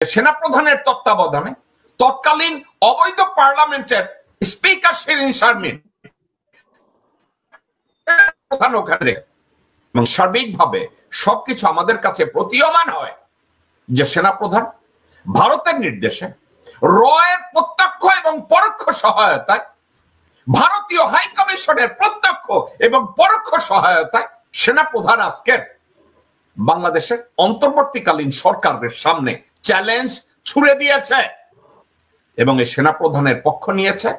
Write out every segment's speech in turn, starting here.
সেনাপ্রধানের তত্ত্বাবধানে তৎকালীন অবৈধ পার্লামেন্টের স্পিকার শিরিন শারমিন প্রধান ওখানে, এবং সার্বিকভাবে সবকিছু আমাদের কাছে প্রতীয়মান হয় যে সেনাপ্রধান ভারতের নির্দেশে রয়ের প্রত্যক্ষ এবং পরোক্ষ সহায়তায়, ভারতীয় হাই কমিশনের প্রত্যক্ষ এবং পরোক্ষ সহায়তায় সেনাপ্রধান আজকের বাংলাদেশের অন্তর্বর্তীকালীন সরকারের সামনে চ্যালেঞ্জ ছুড়ে দিয়েছে এবং এই সেনাপ্রধানের পক্ষ নিয়েছে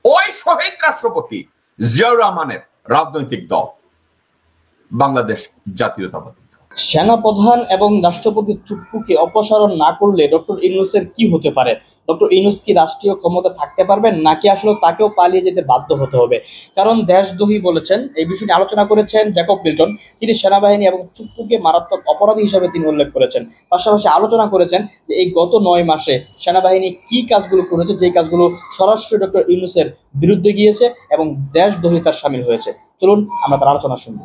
ওই শহীদ রাষ্ট্রপতি জিয়াউর রহমানের রাজনৈতিক দল বাংলাদেশ জাতীয়তাবাদী। সেনাপ্রধান এবং রাষ্ট্রপতির চুপ্পুকে অপসারণ না করলে ডক্টর ইউনূসের কি হতে পারে? ডক্টর ইউনূস কি রাষ্ট্রীয় ক্ষমতা থাকতে পারবেন, নাকি আসলে তাকেও পালিয়ে যেতে বাধ্য হতে হবে? কারণ দেশদ্রোহী বলেছেন, এই বিষয়টি আলোচনা করেছেন জ্যাকব মিল্টন, তিনি সেনাবাহিনী এবং চুপ্পুকে মারাত্মক অপরাধী হিসাবে তিনি উল্লেখ করেছেন। পাশাপাশি আলোচনা করেছেন যে এই গত 9 মাসে সেনাবাহিনী কি কাজগুলো করেছে, যে কাজগুলো সরাসরি ডক্টর ইউনূসের বিরুদ্ধে গিয়েছে এবং দেশদ্রোহিতার সামিল হয়েছে। চলুন আমরা তার আলোচনা শুনব।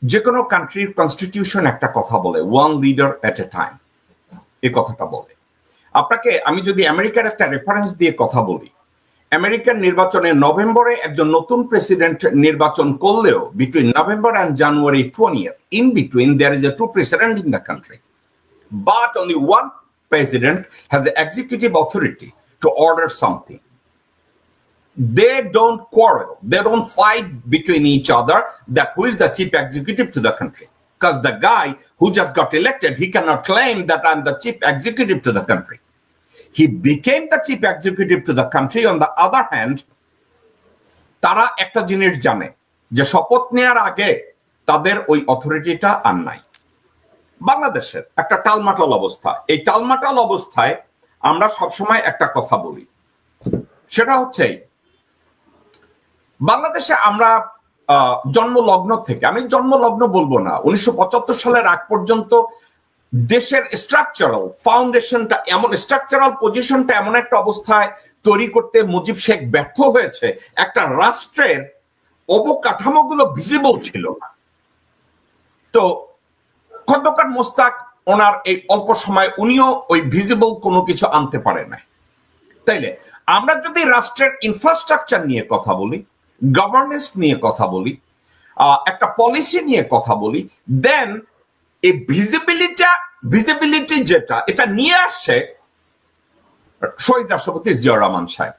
যে কোনো কান্ট্রির কনস্টিটিউশন একটা কথা বলে, ওয়ান লিডার এট এ টাইম, এই কথাটা বলে। আপনাকে আমি যদি আমেরিকার একটা রেফারেন্স দিয়ে কথা বলি, আমেরিকান নির্বাচনে নভেম্বরে একজন নতুন প্রেসিডেন্ট নির্বাচন করলেও between November and January 20th, in between there is a 2 president in the country, but only one president has the executive authority to order something. They don't quarrel, they don't fight between each other that who is the chief executive to the country, because the guy who just got elected, he cannot claim that I'm the chief executive to the country. He became the chief executive to the country. On the other hand, তারা একটা জিনিস জানে যে শপথ নেওয়ার আগে তাদের ওই অথরিটিটা আর নাই। বাংলাদেশের একটা টালমাটাল অবস্থা, এই টালমাটাল অবস্থায় আমরা সবসময় একটা কথা বলি, সেটা হচ্ছে বাংলাদেশে আমরা জন্মলগ্ন থেকে, আমি জন্মলগ্ন বলবো না, 1975 সালের আগ পর্যন্ত দেশের স্ট্রাকচারাল ফাউন্ডেশনটা এমন, স্ট্রাকচারাল পজিশনটা এমন একটা অবস্থায় তৈরি করতে মুজিব শেখ ব্যর্থ হয়েছে, একটা রাষ্ট্রের অবকাঠামোগুলো ভিজিবল ছিল না। তো খন্দকার মোস্তাক ওনার এই অল্প সময় উনিও ওই ভিজিবল কোনো কিছু আনতে পারে না। তাইলে আমরা যদি রাষ্ট্রের ইনফ্রাস্ট্রাকচার নিয়ে কথা বলি, গভর্নেন্স নিয়ে কথা বলি, একটা পলিসি নিয়ে কথা বলি, দেন এই ভিজিবিলিটি যেটা, এটা নিয়ে আসছে শহীদ রাষ্ট্রপতি জিয়াউর রহমান সাহেব।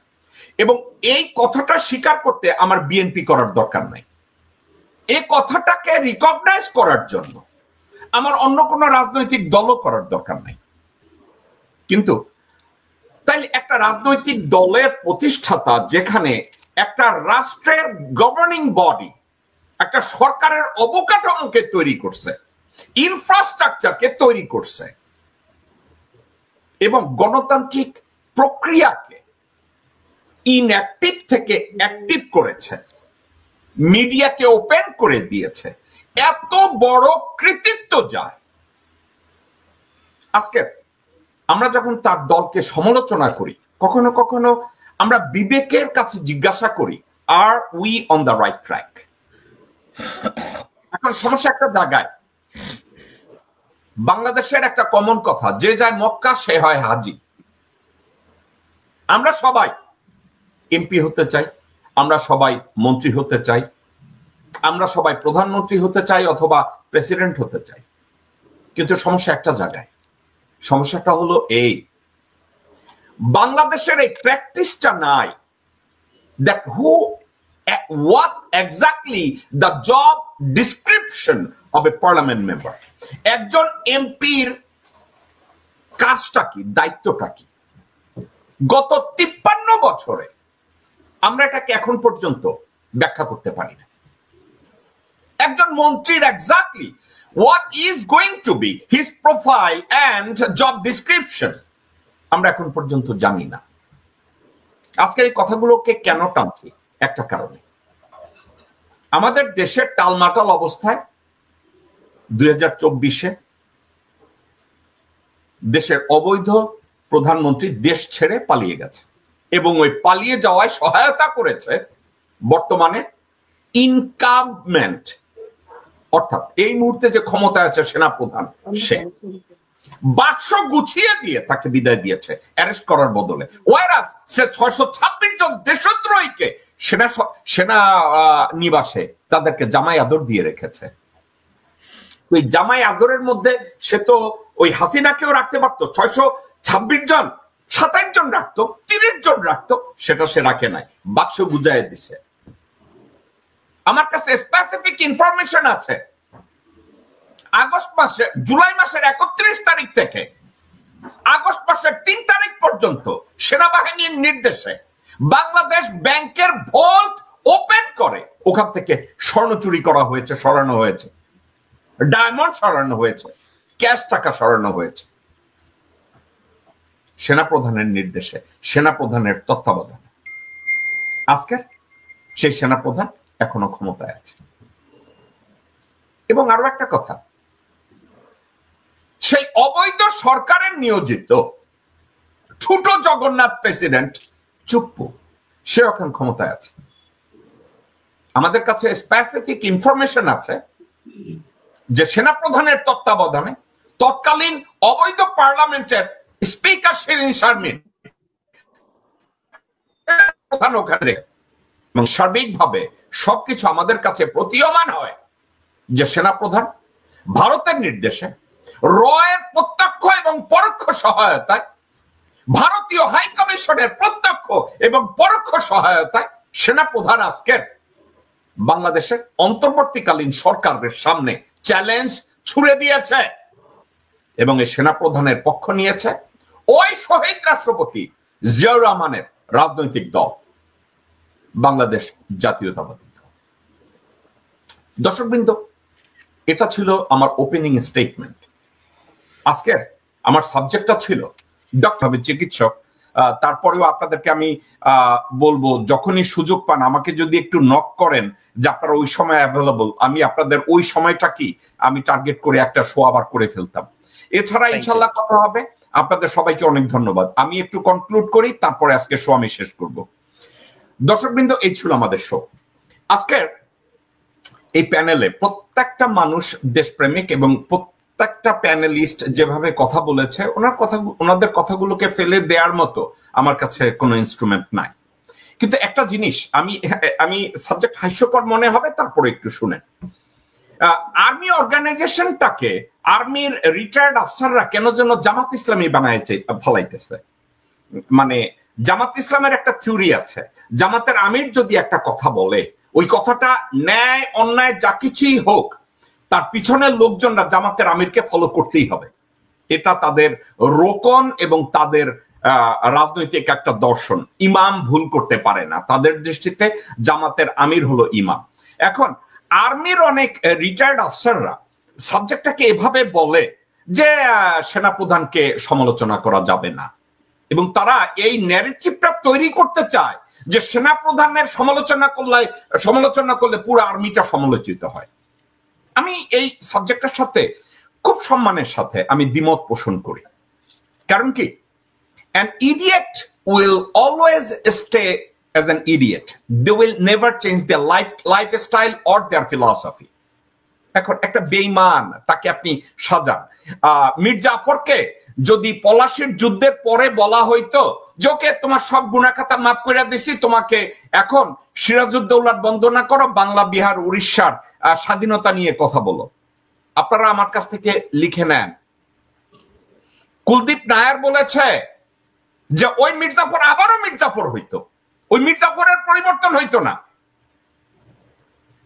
এবং এই কথাটা স্বীকার করতে আমার বিএনপি করার দরকার নাই, এই কথাটাকে রিকগনাইজ করার জন্য আমার অন্য কোনো রাজনৈতিক দলও করার দরকার নাই। কিন্তু তাইলে একটা রাজনৈতিক দলের প্রতিষ্ঠাতা যেখানে একটা রাষ্ট্রের গভর্নিং বডি একটা সরকারের অবকাঠামোকে তৈরি করছে, ইনফ্রাস্ট্রাকচারকে তৈরি করছে এবং গণতান্ত্রিক প্রক্রিয়াকে ইনঅ্যাক্টিভ থেকে অ্যাক্টিভ করেছে, মিডিয়াকে ওপেন করে দিয়েছে, এত বড় কৃতিত্ব যায়। আজকে আমরা যখন তার দলকে সমালোচনা করি, কখনো কখনো আমরা বিবেকের কাছে জিজ্ঞাসা করি, are we on the right track? এখন সমস্যা একটা জায়গায়, বাংলাদেশের একটা কমন কথা, যে যায় মক্কা সে হয় হাজি। আমরা সবাই এমপি হতে চাই, আমরা সবাই মন্ত্রী হতে চাই, আমরা সবাই প্রধানমন্ত্রী হতে চাই অথবা প্রেসিডেন্ট হতে চাই, কিন্তু সমস্যা একটা জায়গায়, সমস্যাটা হলো এই বাংলাদেশের এই প্র্যাকটিসটা নাই, that what exactly the job description of a parliament member. একজন এমপির কাজটা কি, দায়িত্বটা কি? গত 53 বছরে আমরা এটাকে এখন পর্যন্ত ব্যাখ্যা করতে পারি না। একজন মন্ত্রীর exactly what is going to be his profile and job description আমরা এখন পর্যন্ত জানি না। আজকের এই কথাগুলোকে কেন টানছি? একটা কারণে, আমাদের দেশের টালমাটাল অবস্থায় 2024-এ দেশের অবৈধ প্রধানমন্ত্রী দেশ ছেড়ে পালিয়ে গেছে এবং ওই পালিয়ে যাওয়ায় সহায়তা করেছে বর্তমানে ইনকামমেন্ট, অর্থাৎ এই মুহূর্তে যে ক্ষমতায় আছে সেনাপ্রধান, সে বাক্স গুছিয়ে দিয়ে তাকে বিদায় দিয়েছে অ্যারেস্ট করার বদলে। ওয়ারাস সে 626 জন দেশদ্রোহীকে সেনা নিবাসে তাদেরকে জামাই আদর দিয়ে রেখেছে। ওই জামাই আদরের মধ্যে সে তো ওই হাসিনাকেও রাখতে পারতো, 626 জন, 27 জন রাখতো, 30 জন রাখতো, সেটা সে রাখে নাই, বাক্স বুঝাই দিছে। আমার কাছে স্পেসিফিক ইনফরমেশন আছে, জুলাই মাসের 31 তারিখ থেকে আগস্ট মাসের 3 তারিখ পর্যন্ত সেনাবাহিনীর নির্দেশে বাংলাদেশ ব্যাংকের ভল্ট ওপেন করে ওখান থেকে স্বর্ণ চুরি করা হয়েছে, সরানো হয়েছে, ডায়মন্ড সরানো হয়েছে, ক্যাশ টাকা সরানো হয়েছে সেনাপ্রধানের নির্দেশে, সেনাপ্রধানের তত্ত্বাবধানে। আজকে সেই সেনাপ্রধান এখনো ক্ষমতায় আছে। এবং আরো একটা কথা, সেই অবৈধ সরকারের নিয়োজিত ছোট জগন্নাথ প্রেসিডেন্ট চুপ্পু, সে এখন ক্ষমতায় আছে। আমাদের কাছে স্পেসিফিক ইনফরমেশন আছে যে সেনাপ্রধানের তত্ত্বাবধানে তৎকালীন অবৈধ পার্লামেন্টের স্পিকার শিরিন শারমিন প্রধান ওখানে, এবং সার্বিকভাবে সবকিছু আমাদের কাছে প্রতীয়মান হয় যে সেনাপ্রধান ভারতের নির্দেশে, রয়ের প্রত্যক্ষ এবং পরোক্ষ সহায়তায়, ভারতীয় হাই কমিশনের প্রত্যক্ষ এবং পরোক্ষ সহায়তায় সেনাপ্রধান আজকের বাংলাদেশের অন্তর্বর্তীকালীন সরকারের সামনে চ্যালেঞ্জ ছুড়ে দিয়েছে এবং এই সেনাপ্রধানের পক্ষ নিয়েছে ওই শহীদ রাষ্ট্রপতি জিয়াউর রহমানের রাজনৈতিক দল বাংলাদেশ জাতীয়তাবাদী দল। দর্শকবৃন্দ, এটা ছিল আমার ওপেনিং স্টেটমেন্ট। আজকের আমার সাবজেক্টটা ছিল ডক্টর, চিকিৎসক। তারপরেও আপনাদেরকে আমি বলবো, যখনই সুযোগ পান আমাকে যদি একটু নক করেন যে আপনারা ওই সময় অ্যাভেলেবল, আমি আপনাদের ওই সময়টা কি আমি টার্গেট করে একটা শো আবার করে ফেলতাম। এছাড়া ইনশাল্লাহ কথা হবে। আপনাদের সবাইকে অনেক ধন্যবাদ। আমি একটু কনক্লুড করি, তারপরে আজকে শো আমি শেষ করব। দর্শকবৃন্দ, এই ছিল আমাদের শো। আজকের এই প্যানেলে প্রত্যেকটা মানুষ দেশপ্রেমিক এবং প্রত্যেকটা প্যানেলিস্ট যেভাবে কথা বলেছে, ওনাদের কথাগুলোকে ফেলে দেওয়ার মতো আমার কাছে কোনো ইনস্ট্রুমেন্ট নাই। কিন্তু একটা জিনিস আমি সাবজেক্ট হাস্যকর মনে হবে, তারপরে একটু শুনেন। আর্মি অর্গানাইজেশনটাকে আর্মির রিটায়ার্ড আফসাররা কেন যেন জামাত ইসলামী বানাইছে, ফলাইতেছে। মানে জামাত ইসলামের একটা থিওরি আছে, জামাতের আমির যদি একটা কথা বলে, ওই কথাটা ন্যায় অন্যায় যা কিছুই হোক, তার পিছনের লোকজনরা জামাতের আমিরকে ফলো করতেই হবে। এটা তাদের রোকন এবং তাদের রাজনৈতিক একটা দর্শন। ইমাম ভুল করতে পারে না, তাদের দৃষ্টিতে জামাতের আমির হলো ইমাম। এখন আর্মির অনেক রিটায়ার্ড অফিসাররা সাবজেক্টটাকে এভাবে বলে যে সেনাপ্রধানকে সমালোচনা করা যাবে না, এবং তারা এই ন্যারেটিভটা তৈরি করতে চায় যে সেনাপ্রধানের সমালোচনা করলে পুরো আর্মিটা সমালোচিত হয়। আমি এই সাবজেক্টের সাথে খুব সম্মানের সাথে আমি দ্বিমত পোষণ করি। কারণ কি, an idiot will always stay as an idiot. They will never change their lifestyle or their philosophy. এখন একটা বেঈমান, তাকে আপনি সাজান। মীর জাফরকে যদি পলাশির যুদ্ধের পরে বলা হইতো যে ওকে তোমার সব গুনাখাতা মাফ করে দিছি, তোমাকে এখন সিরাজউদ্দৌলার বন্দনা করো, বাংলা বিহার উড়িষ্যার স্বাধীনতা নিয়ে কথা বলো, আপনারা আমার কাছ থেকে লিখে নেন। কুলদীপ নায়ার বলেছে যে ওই মির্জাফর আবারও মির্জাফর হইতো, ওই মির্জাফরের পরিবর্তন হইতো না।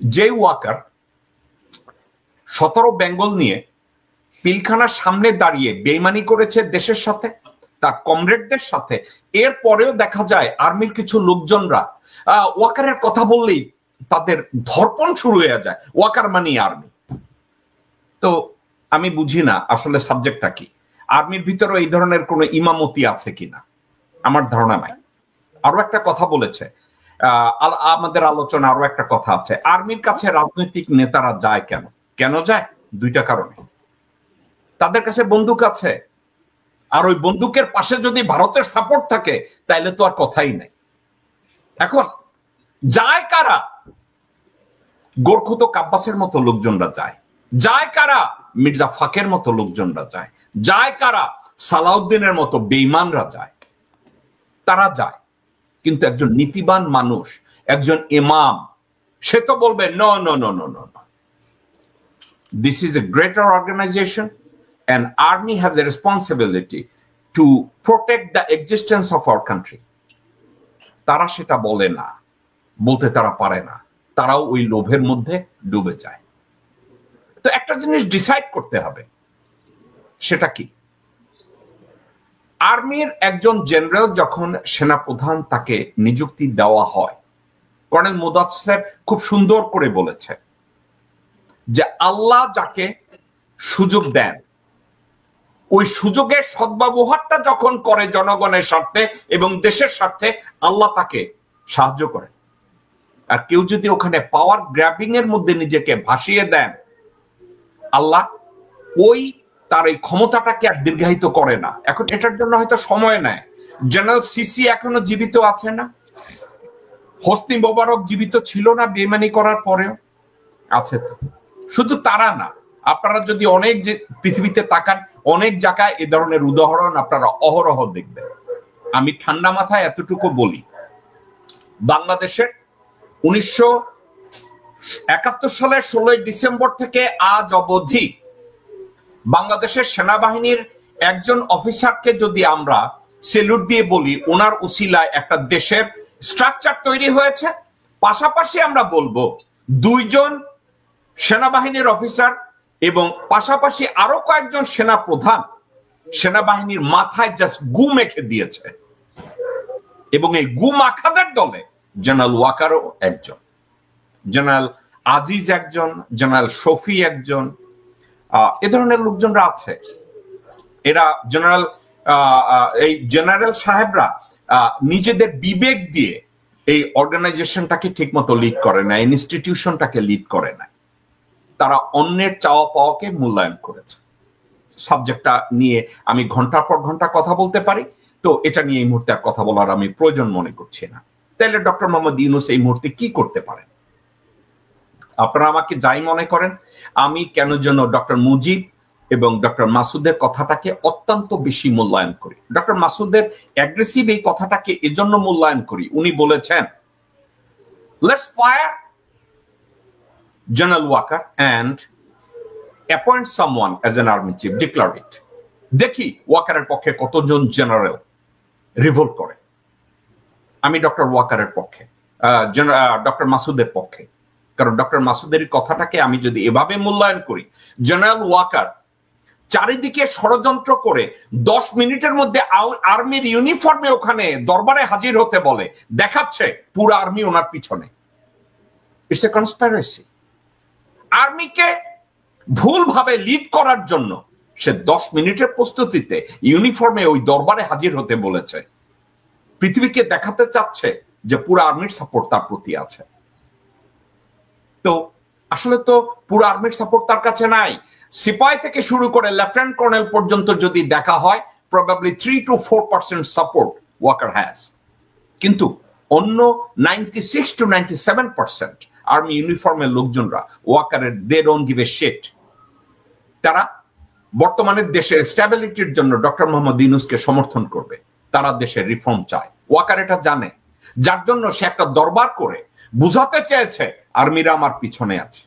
জে ওয়াকার 17 বেঙ্গল নিয়ে পিলখানার সামনে দাঁড়িয়ে বেইমানি করেছে দেশের সাথে, তার কমরেডদের সাথে। এরপরেও দেখা যায় আর্মির কিছু লোকজনরা ওয়াকারের কথা বললেই তাদের ধর্পণ শুরু হয়ে যায়, ওয়াকার মানি আর্মি। তো আমি বুঝি না আসলে সাবজেক্টটা কি, আর্মির ভিতরে এই ধরনের কোনো ইমামতি আছে কিনা, আমার ধারণা নাই। আরো একটা কথা বলেছে, আমাদের আলোচনা আরো একটা কথা আছে, আর্মির কাছে রাজনৈতিক নেতারা যায় কেন? কেন যায়? দুইটা কারণে। তাদের কাছে বন্দুক আছে, আর ওই বন্দুকের পাশে যদি ভারতের সাপোর্ট থাকে তাইলে তো আর কথাই নাই। এখন যায় কারা? গোরখুত কাব্বাসের মতো লোকজনরা যায়। যায় কারা? মির্জা ফাকের মতো লোকজনরা যায়। যায় কারা? সালাউদ্দিনের মতো বেঈমানরা যায়। তারা যায়। কিন্তু একজন নীতিবান মানুষ, একজন ইমাম, সে তো বলবে no no no no no, this is a greater organization and army has a responsibility to protect the existence of our country. তারা সেটা বলে না, বলতে তারা পারে না, তারাও ওই লোভের মধ্যে ডুবে যায়। তো একটা জিনিস ডিসাইড করতে হবে, সেটা কি? আর্মির একজন জেনারেল যখন সেনাপ্রধান তাকে নিযুক্তি দেওয়া হয়, কর্নেল মুদাচ্ছির খুব সুন্দর করে বলেছে যে আল্লাহ যাকে সুযোগ দেন, ওই সুযোগের সদ্ব্যবহারটা যখন করে জনগণের স্বার্থে এবং দেশের স্বার্থে, আল্লাহ তাকে সাহায্য করেন। আর কেউ যদি ওখানে পাওয়ার গ্র্যাবিং এর মধ্যে নিজেকে ভাসিয়ে দেন, আল্লাহ ওই তার এই ক্ষমতাটাকে আর দীর্ঘায়িত করে না। এখন এটার জন্য হয়তো সময় নেয়। জেনারেল সিসি এখনো জীবিত আছে না? হোসনি মোবারক জীবিত ছিল না বেইমানি করার পরেও? আছে তো। শুধু তারা না, আপনারা যদি অনেক যে পৃথিবীতে তাকান, অনেক জায়গায় এ ধরনের উদাহরণ আপনারা অহরহ দেখবেন। আমি ঠান্ডা মাথায় এতটুকু বলি, বাংলাদেশের 1971 সালের 16 ডিসেম্বর থেকে আজ অবধি বাংলাদেশের সেনাবাহিনীর একজন অফিসারকে যদি আমরা সেলুট দিয়ে বলি ওনার উসিলায় একটা দেশের স্ট্রাকচার তৈরি হয়েছে, পাশাপাশি আমরা বলবো 2 জন সেনাবাহিনীর অফিসার এবং পাশাপাশি আরো কয়েকজন সেনা প্রধান সেনাবাহিনীর মাথায় জাস্ট গু মেখে দিয়েছে, এবং এই গু মাখাদের দলে জেনারেল ওয়াকারও একজন, জেনারেল আজিজ একজন, জেনারেল শফি একজন, এ ধরনের লোকজনরা আছে। এরা জেনারেল এই জেনারেল সাহেবরা নিজেদের বিবেক দিয়ে এই অর্গানাইজেশনটাকে ঠিক মতো লিড করে না, ইনস্টিটিউশনটাকে লিড করে না। তারা অন্যের চাওয়া পাওয়াকে মূল্যায়ন করেছে। সাবজেক্টটা নিয়ে আমি ঘন্টার পর ঘন্টা কথা বলতে পারি, তো এটা নিয়ে এই মুহূর্তে আর কথা বলার আমি প্রয়োজন মনে করছি না। তাহলে ডক্টর মোহাম্মদ ইউনূস এই মুহূর্তে কি করতে পারেন? আপনারা আমাকে যাই মনে করেন, আমি কেন যেন ডক্টর মুজিব এবং ডক্টর মাসুদের কথাটাকে অত্যন্ত বেশি মূল্যায়ন করি। ডক্টর মাসুদের অ্যাগ্রেসিভ এই কথাটাকে এজন্য মূল্যায়ন করি, উনি বলেছেন let's fire General Walker and appoint someone as an army chief, declare it. দেখি ওয়াকারের পক্ষে কতজন জেনারেল রিভোল্ট করে। আমি ডক্টর ওয়াকারের পক্ষে, ডক্টর মাসুদের পক্ষে, কারণ ডক্টর মাসুদের কথাটাকে আমি যদি এভাবে মূল্যায়ন করি, জেনারেল ওয়াকার চারিদিকে ষড়যন্ত্র করে 10 মিনিটের মধ্যে আর্মির ইউনিফর্মে ওখানে দরবারে হাজির হতে বলে, দেখাচ্ছে পুরো আর্মি ওনার পিছনে। It's a conspiracy. আর্মিকে ভুলভাবে লিড করার জন্য সে 10 মিনিটের প্রস্তুতিতে ইউনিফর্মে ওই দরবারে হাজির হতে বলেছে। পৃথিবীকে দেখাতে চাচ্ছে যে পুরো আর্মির সাপোর্ট তার প্রতি আছে। তো আসলে তো পুরো আর্মির সাপোর্ট তার কাছে নাই। সিপাহি থেকে শুরু করে লেফটেন্যান্ট কর্নেল পর্যন্ত যদি দেখা হয়, probably 3 to 4% support Waker has. কিন্তু অন্য 96 to 97% আর্মি ইউনিফর্মের লোকজনরা ওয়াকারের they don't give a shit. তারা বর্তমানে দেশের স্ট্যাবিলিটির জন্য ডক্টর মোহাম্মদ ইউনূসকে সমর্থন করবে, তারা দেশের রিফর্ম চায়। ওয়াকার এটা জানে, যার জন্য সে একটা দরবার করে বুঝাতে চেয়েছে আর্মিরা আমার পিছনে আছে।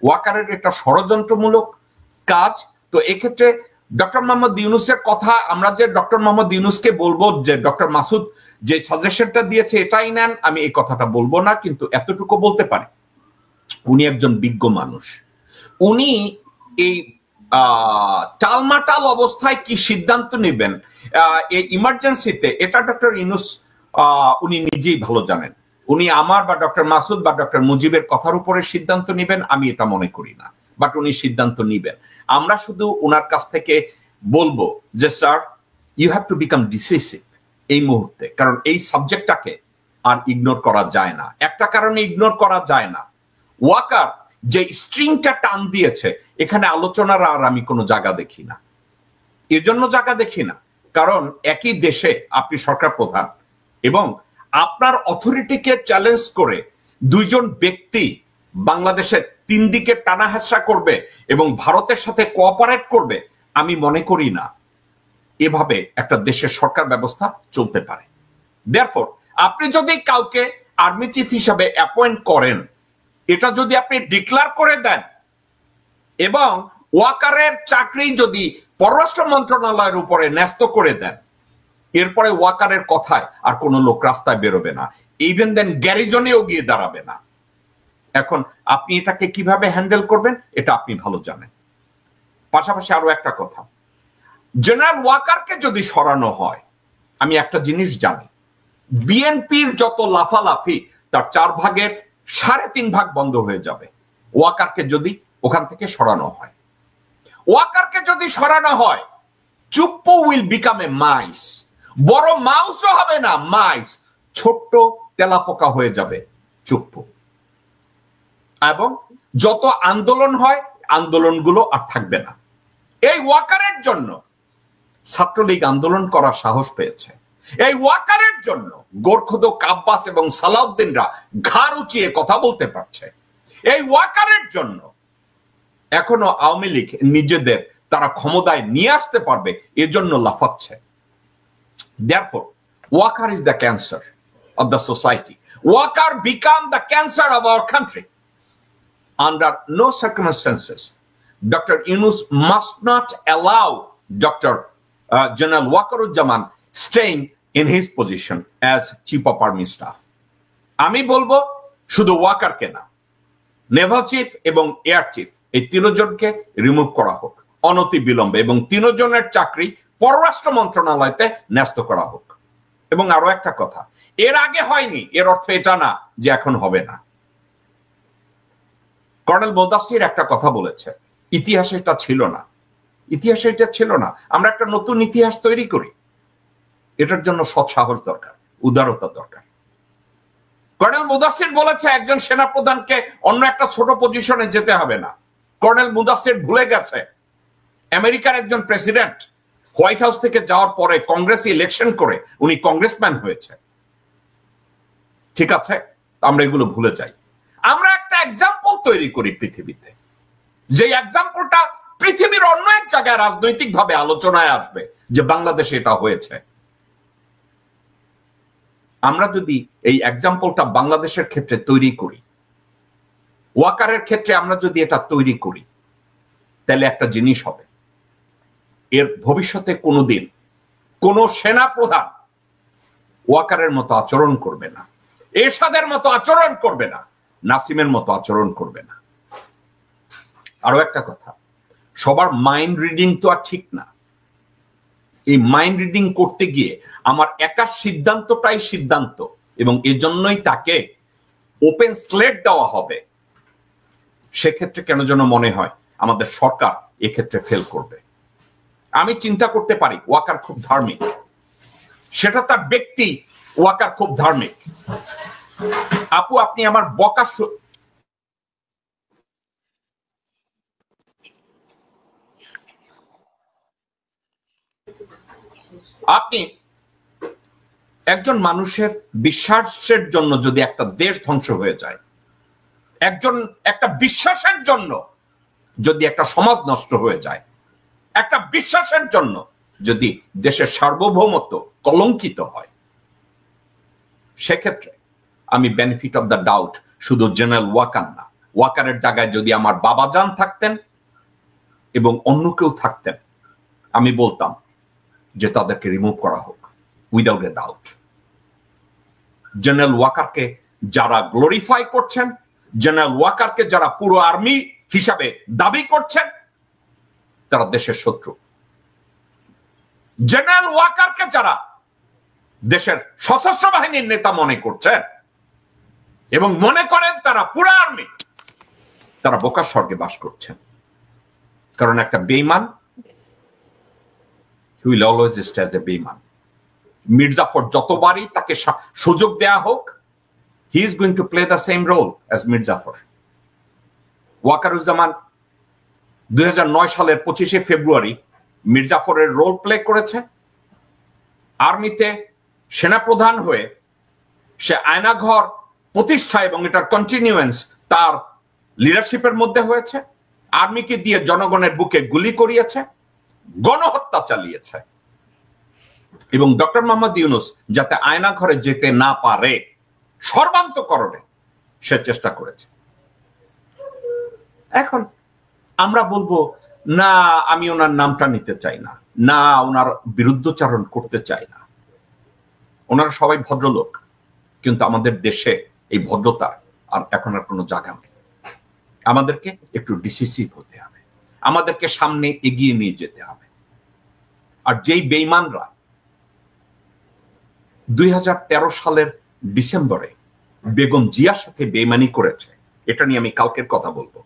ওয়াকারের এটা ষড়যন্ত্রমূলক কাজ। তো এক্ষেত্রে ডক্টর মোহাম্মদ ইউনূসের কথা আমরা যে ডক্টর মোহাম্মদ ইউনূসকে বলবো যে ডক্টর মাসুদ যে সাজেশনটা দিয়েছে এটাই নেন, আমি এই কথাটা বলবো না, কিন্তু এতটুকু বলতে পারি উনি একজন বিজ্ঞ মানুষ। উনি এই টালমাটাল অবস্থায় কি সিদ্ধান্ত নেবেন এই ইমার্জেন্সিতে, এটা ডক্টর ইউনূস উনি নিজেই ভালো জানেন। উনি আমার বা ডক্টর মাসুদ বা ডক্টর মুজিবের কথার উপরে সিদ্ধান্ত নেবেন আমি এটা মনে করি না, বাট উনি সিদ্ধান্ত নিবেন। আমরা শুধু ওনার কাছ থেকে বলবো যে sir you have to become decisive এই মুহূর্তে, কারণ এই সাবজেক্টটাকে আর ইগনোর করা যায় না। একটা কারণে ইগনোর করা যায় না, ওয়াকার যে স্ট্রিংটা টান দিয়েছে এখানে আলোচনার আর আমি কোনো জায়গা দেখি না। এর জন্য জায়গা দেখি না কারণ একই দেশে আপনি সরকার প্রধান এবং আপনার অথরিটিকে চ্যালেঞ্জ করে দুইজন ব্যক্তি বাংলাদেশে তিন দিকে টানা হেঁচড়া করবে এবং ভারতের সাথে কোঅপারেট করবে, আমি মনে করি না এভাবে একটা দেশের সরকার ব্যবস্থা চলতে পারে। দেয়ারফর আপনি যদি কাউকে আর্মি চিফ হিসাবে অ্যাপয়েন্ট করেন, এটা যদি আপনি ডিক্লার করে দেন এবং ওয়াকারের চাকরি যদি পররাষ্ট্র মন্ত্রণালয়ের উপরে ন্যস্ত করে দেন, এরপরে ওয়াকারের কথায় আর কোনো লোক রাস্তায় বেরোবে না, ইভেন দেন গ্যারিজনেও গিয়ে দাঁড়াবে না। এখন আপনি এটাকে কিভাবে হ্যান্ডেল করবেন এটা আপনি ভালো জানেন। পাশাপাশি আরো একটা কথা, জেনারেল ওয়াকারকে যদি সরানো হয়, আমি একটা জিনিস জানি, বিএনপির যত লাফালাফি তার 4 ভাগের 3.5 ভাগ বন্ধ হয়ে যাবে ওয়াকারকে যদি ওখান থেকে সরানো হয়। ওয়াকারকে যদি সরানো হয়, চুপ্পু উইল বিকাম এ মাইস। বড় মাউসও হবে না, মাইস, ছোট্ট তেলাপোকা হয়ে যাবে চুপ্পু। এবং যত আন্দোলন হয় আন্দোলনগুলো আর থাকবে না। এই ওয়াকারের জন্য ছাত্রলীগ আন্দোলন করার সাহস পেয়েছে। এই ওয়াকারের জন্য গোরখোদক আব্বাস এবং সালাউদ্দিনরা ঘাড় উঁচিয়ে কথা বলতে পারছে। এই ওয়াকারের জন্য এখনো আওয়ামী লীগ নিজেদের তারা ক্ষমতায় নিয়ে আসতে পারবে এজন্য লাফাচ্ছে। Therefore, Walker is the cancer of the society. Walker become the cancer of our country. Under no circumstances, Dr. Yunus must not allow Dr. General Wakaruজ্জামান staying in his position as Chief of Army Staff. আমি বলবো শুধু ওয়াকারকে না, Naval chief এবং air chief এই 3 জনকে remove করা হোক অনতি বিলম্বে এবং 3 জনের চাকরি পররাষ্ট্র মন্ত্রণালয়তে ন্যস্ত করা হোক। এবং আরো একটা কথা, এর আগে হয়নি এর অর্থ এটা না যে এখন হবে না। কর্নেল মোদাসির একটা কথা বলেছে, ইতিহাসে এটা ছিল না, ইতিহাসে এটা ছিল না, আমরা একটা নতুন ইতিহাস তৈরি করি। এটার জন্য সৎ সাহস দরকার, উদারতা দরকার। কর্নেল মুদাসির বলেছে একজন সেনাপ্রধানকে অন্য একটা ছোট পজিশনে যেতে হবে না। কর্নেল মুদাসির ভুলে গেছে আমেরিকার একজন প্রেসিডেন্ট হোয়াইট হাউস থেকে যাওয়ার পরে কংগ্রেস ইলেকশন করে উনি কংগ্রেসম্যান হয়েছে। ঠিক আছে, আমরা এগুলো ভুলে যাই। আমরা একটা এক্সাম্পল তৈরি করি পৃথিবীতে, যে এক্সাম্পলটা পৃথিবীর অন্য এক জায়গায় রাজনৈতিক ভাবে আলোচনায় আসবে যে বাংলাদেশে এটা হয়েছে। আমরা যদি এই এক্সাম্পলটা বাংলাদেশের ক্ষেত্রে তৈরি করি, ওয়াকারের ক্ষেত্রে আমরা যদি এটা তৈরি করি, তাহলে একটা জিনিস হবে, এর ভবিষ্যতে কোনোদিন কোন সেনা প্রধান ওয়াকারের মতো আচরণ করবে না, এরশাদের মতো আচরণ করবে না, নাসিমের মতো আচরণ করবে না। আরো একটা কথা, সবার মাইন্ড রিডিং তো আর ঠিক না। এই মাইন্ড রিডিং করতে গিয়ে আমার একার সিদ্ধান্তটাই সিদ্ধান্ত এবং এজন্যই তাকে ওপেন স্লেট দেওয়া হবে। সেক্ষেত্রে কেন যেন মনে হয় আমাদের সরকার এক্ষেত্রে ফেল করবে। আমি চিন্তা করতে পারি ওয়াকার খুব ধার্মিক, সেটা তার ব্যক্তি, ওয়াকার খুব ধার্মিক। আপু আপনি আমার বকা আপনি একজন মানুষের বিশ্বাসের জন্য যদি একটা দেশ ধ্বংস হয়ে যায়, একটা বিশ্বাসের জন্য যদি একটা সমাজ নষ্ট হয়ে যায়, একটা বিশ্বাসের জন্য যদি দেশের সার্বভৌমত্ব কলঙ্কিত হয়, সেক্ষেত্রে আমি বেনিফিট অফ দ্য ডাউট শুধু জেনারেল ওয়াকার না, ওয়াকারের জায়গায় যদি আমার বাবাজান থাকতেন এবং অন্য কেউ থাকতেন, আমি বলতাম যে তাদেরকে রিমুভ করা হোক উইদাউট এ ডাউট। জেনারেল ওয়াকারকে যারা গ্লোরিফাই করছেন, জেনারেল ওয়াকারকে যারা পুরো আর্মি হিসাবে দাবি করছেন, তারা দেশের শত্রু। জেনারেল ওয়াকারকে যারা দেশের সশস্ত্র বাহিনীর নেতা মনে করছেন এবং মনে করেন তারা পুরো আর্মি, তারা বোকার স্বর্গে বাস করছেন। কারণ একটা বেঈমান he will always stay as a বেঈমান। মির্জাফর যতবারই তাকে সুযোগ দেয়া হোক, he is going to play the same role as Mir Jafar. Wakeruzzaman 2009 সালের 25শে ফেব্রুয়ারি মির্জাফরের রোল প্লে করেছে। আর্মিতে সেনাপ্রধান হয়ে সে আয়নাঘর প্রতিষ্ঠা এবং এটার কন্টিনিউয়েন্স তার লিডারশিপের মধ্যে হয়েছে। আর্মিকে দিয়ে জনগণের বুকে গুলি করিয়েছে, গণহত্যা চালিয়েছে এবং ডক্টর মোহাম্মদ ইউনূস যাতে আয়নাঘরে যেতে না পারে সর্বান্তকরণে সে চেষ্টা করেছে। এখন আমরা বলবো না, আমি ওনার নামটা নিতে চাই না, না ওনার বিরুদ্ধচারণ করতে চাই না। ওনারা সবাই ভদ্রলোক, কিন্তু আমাদের দেশে এই ভদ্রতা আর এখন আর কোনো জায়গা নেই। আমাদেরকে একটু ডিসিসিভ হতে হবে, আমাদেরকে সামনে এগিয়ে নিয়ে যেতে হবে। আর যেই বেঈমানরা 2013 সালের ডিসেম্বরে বেগম জিয়ার সাথে বেঈমানি করেছে, এটা নিয়ে আমি কালকের কথা বলবো।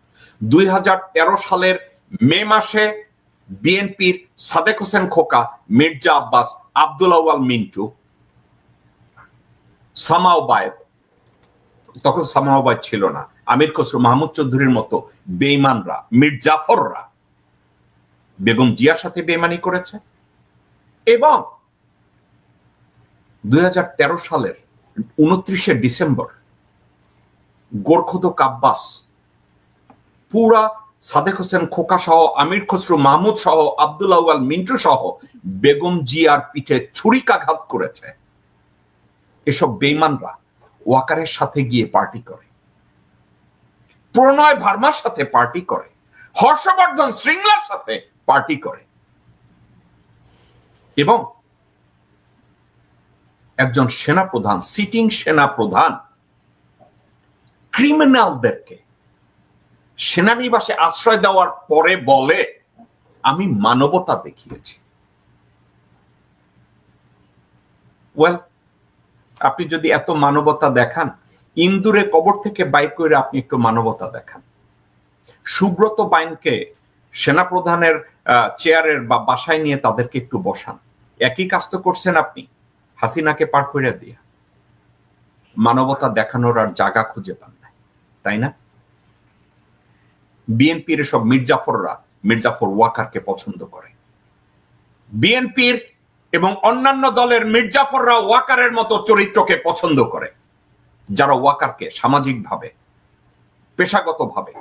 2013 সালের মে মাসে বিএনপির সাদেক হোসেন খোকা, মির্জা আব্বাস, আব্দুল আউয়াল মিন্টু, সামাওবায়েদ, তখন সামাওবায়েদ ছিল না, আমির খসরু মাহমুদ চৌধুরীর মতো বেঈমানরা, মির্জাফররা বেগম জিয়ার সাথে বেঈমানি করেছে। এবং 2013 সালের 29শে ডিসেম্বর গোরখোদক আব্বাস পুরা সাদেক হোসেন খোকা সহ, আমির খসরু মাহমুদ সহ, আব্দুল আউয়াল মিন্টু সহ বেগম জিয়ার পিঠে ছুরিকাঘাত করেছে। এসব বেঈমানরা ওয়াকারের সাথে গিয়ে পার্টি করে, প্রণয় ভার্মার সাথে পার্টি করে, হর্ষবর্ধন শ্রীংলার সাথে পার্টি করে এবং একজন সেনাপ্রধান, সিটিং সেনাপ্রধান ক্রিমিনালদেরকে সেনানিবাসে আশ্রয় দেওয়ার পরে বলে আমি মানবতা দেখিয়েছি। ওয়েল, আপনি যদি এত মানবতা দেখান, ইন্দুরে কবর থেকে বাইর করে আপনি একটু মানবতা দেখান। সুব্রত বাইনকে সেনাপ্রধানের চেয়ারের বা বাসায় নিয়ে তাদেরকে একটু বসান। একই কাজ তো করছেন আপনি হাসিনাকে পার করে দিয়ে। মানবতা দেখানোর আর জায়গা খুঁজে পান না, তাই না? বিএনপির সব মির্জাফররা মির্জাফর ওয়াকারকে পছন্দ করে। বিএনপির এবং অন্যান্য দলের মির্জাফররা ওয়াকারের মতো চরিত্রকে পছন্দ করে, যারা ওয়াকারকে সামাজিকভাবে, পেশাগতভাবে